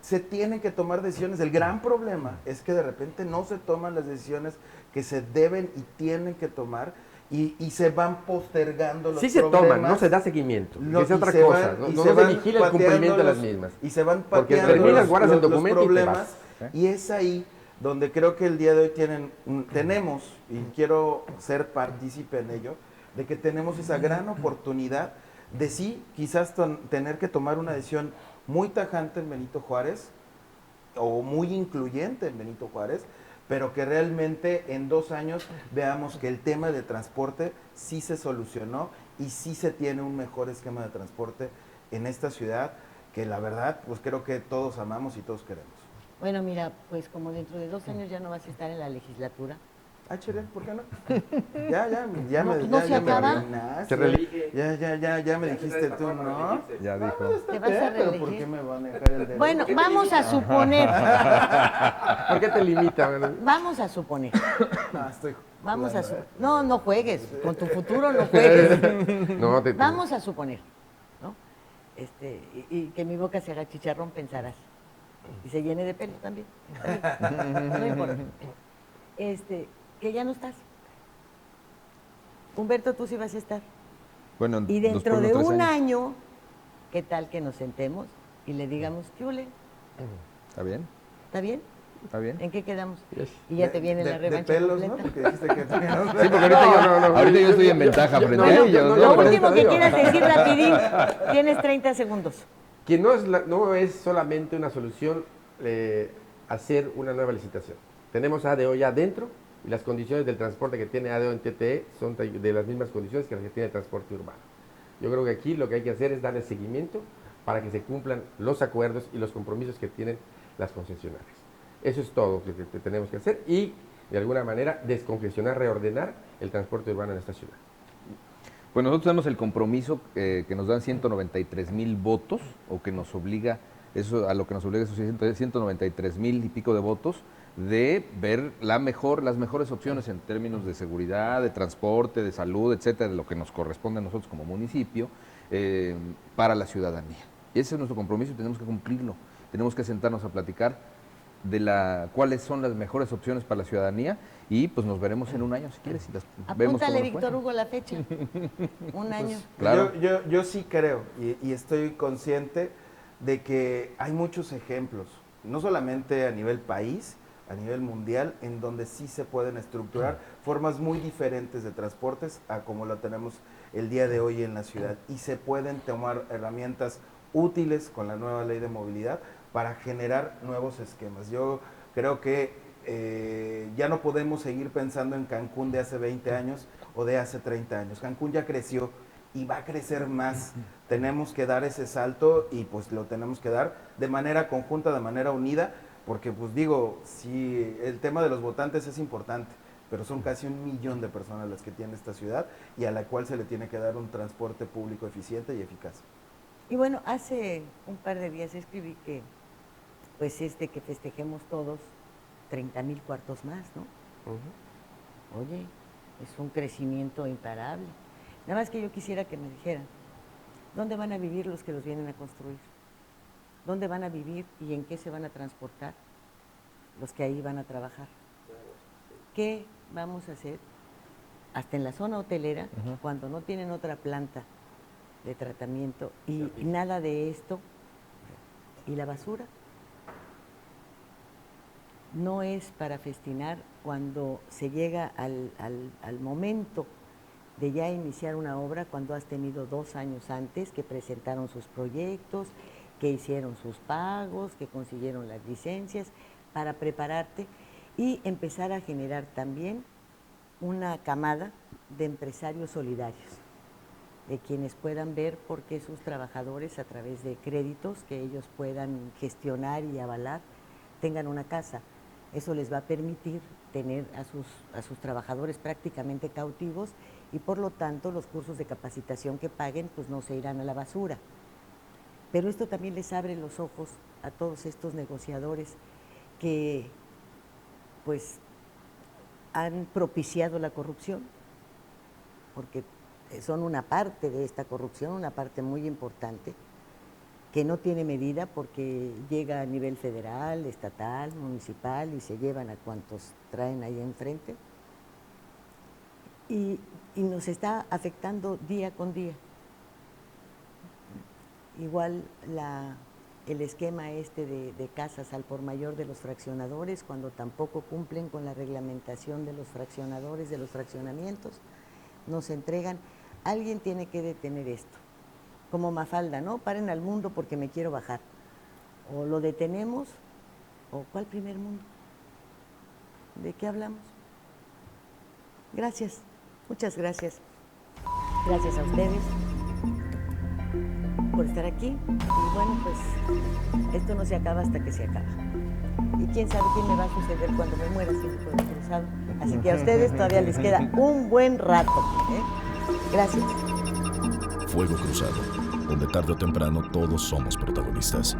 Se tienen que tomar decisiones. El gran problema es que de repente no se toman las decisiones que se deben y tienen que tomar y se van postergando los Sí se problemas. toman, no se da seguimiento, Lo- que es y otra se cosa, van- no, y no se se van vigila el pateando cumplimiento de las los- mismas. Y se van Porque pateando terminas, guardas el los documento y te problemas. vas. Y es ahí donde creo que el día de hoy tenemos, y quiero ser partícipe en ello, de que tenemos esa gran oportunidad de sí, quizás tener que tomar una decisión muy tajante en Benito Juárez, o muy incluyente en Benito Juárez, pero que realmente en 2 años veamos que el tema de transporte sí se solucionó y sí se tiene un mejor esquema de transporte en esta ciudad, que la verdad, pues creo que todos amamos y todos queremos. Bueno, mira, pues como dentro de 2 años ya no vas a estar en la legislatura. Ah, chere, ¿por qué no? Ya No, me, ¿no ya, se ya me acaba? arruinaste. Se reelige. Ya me dijiste tú, ¿no? Ya dijo. ¿Te vas a Pero ¿por reelegir? qué me van a dejar el derecho? Bueno, vamos a suponer, ¿Por qué te limitan? vamos a suponer, No, estoy vamos a jugando, suponer. No, no juegues, con tu futuro no juegues. No, Vamos a suponer, ¿no? Y que mi boca se haga chicharrón, pensarás. Y se llene de pelo también. No importa. Que ya no estás. Humberto, tú sí vas a estar. Bueno, Y los dentro de próximos 3 un años. año, ¿qué tal que nos sentemos y le digamos, ¿qué ole? ¿Está bien? ¿Está bien? ¿Está bien? ¿En qué quedamos? Yes. Y ya te viene la de revancha pelos, completa. ¿no? Porque dijiste que tenías... Sí, porque ahorita yo estoy en ventaja frente a ellos. Lo no, último que digo. quieras decir, rapidín, tienes 30 segundos. Que no es solamente una solución hacer una nueva licitación. Tenemos ADO ya dentro y las condiciones del transporte que tiene ADO en TTE son de las mismas condiciones que las que tiene el transporte urbano. Yo creo que aquí lo que hay que hacer es darle seguimiento para que se cumplan los acuerdos y los compromisos que tienen las concesionarias. Eso es todo lo que tenemos que hacer y, de alguna manera, descongestionar, reordenar el transporte urbano en esta ciudad. Pues nosotros tenemos el compromiso que nos dan 193,000 votos, o que nos obliga, eso a lo que nos obliga esos 193,000 y pico de votos, de ver las mejores opciones en términos de seguridad, de transporte, de salud, etcétera, de lo que nos corresponde a nosotros como municipio, para la ciudadanía. Y ese es nuestro compromiso y tenemos que cumplirlo. Tenemos que sentarnos a platicar de cuáles son las mejores opciones para la ciudadanía y pues nos veremos en un año si quieres y las vemos. Apúntale, cómo nos Víctor fue. Hugo, la fecha. Un año. Claro. Yo sí creo y estoy consciente de que hay muchos ejemplos, no solamente a nivel país, a nivel mundial, en donde sí se pueden estructurar formas muy diferentes de transportes a como lo tenemos el día de hoy en la ciudad. Y se pueden tomar herramientas útiles con la nueva ley de movilidad para generar nuevos esquemas. Yo creo que ya no podemos seguir pensando en Cancún de hace 20 años o de hace 30 años. Cancún ya creció y va a crecer más. Tenemos que dar ese salto y pues lo tenemos que dar de manera conjunta, de manera unida, porque pues digo, sí, el tema de los votantes es importante, pero son casi 1 millón de personas las que tiene esta ciudad y a la cual se le tiene que dar un transporte público eficiente y eficaz. Y bueno, hace un par de días escribí que pues es de que festejemos todos 30,000 cuartos más, ¿no? Oye, es un crecimiento imparable. Nada más que yo quisiera que me dijeran, ¿dónde van a vivir los que los vienen a construir? ¿Dónde van a vivir y en qué se van a transportar los que ahí van a trabajar? ¿Qué vamos a hacer hasta en la zona hotelera cuando no tienen otra planta de tratamiento y nada de esto? ¿Y la basura? No es para festinar cuando se llega al momento de ya iniciar una obra, cuando has tenido 2 años antes que presentaron sus proyectos, que hicieron sus pagos, que consiguieron las licencias, para prepararte y empezar a generar también una camada de empresarios solidarios, de quienes puedan ver por qué sus trabajadores, a través de créditos que ellos puedan gestionar y avalar, tengan una casa. Eso les va a permitir tener a sus trabajadores prácticamente cautivos y por lo tanto los cursos de capacitación que paguen pues no se irán a la basura. Pero esto también les abre los ojos a todos estos negociadores que pues han propiciado la corrupción, porque son una parte de esta corrupción, una parte muy importante, que no tiene medida porque llega a nivel federal, estatal, municipal y se llevan a cuantos traen ahí enfrente. Y nos está afectando día con día. Igual el esquema este de casas al por mayor de los fraccionadores, cuando tampoco cumplen con la reglamentación de los fraccionadores, de los fraccionamientos, nos entregan. Alguien tiene que detener esto. Como Mafalda, ¿no? Paren al mundo porque me quiero bajar. O lo detenemos, o ¿cuál primer mundo? ¿De qué hablamos? Gracias, muchas gracias. Gracias a ustedes por estar aquí. Y bueno, pues esto no se acaba hasta que se acaba. Y quién sabe qué me va a suceder cuando me muera sin fuego cruzado. Así que a ustedes todavía les queda un buen rato. Gracias. Fuego Cruzado, donde tarde o temprano todos somos protagonistas.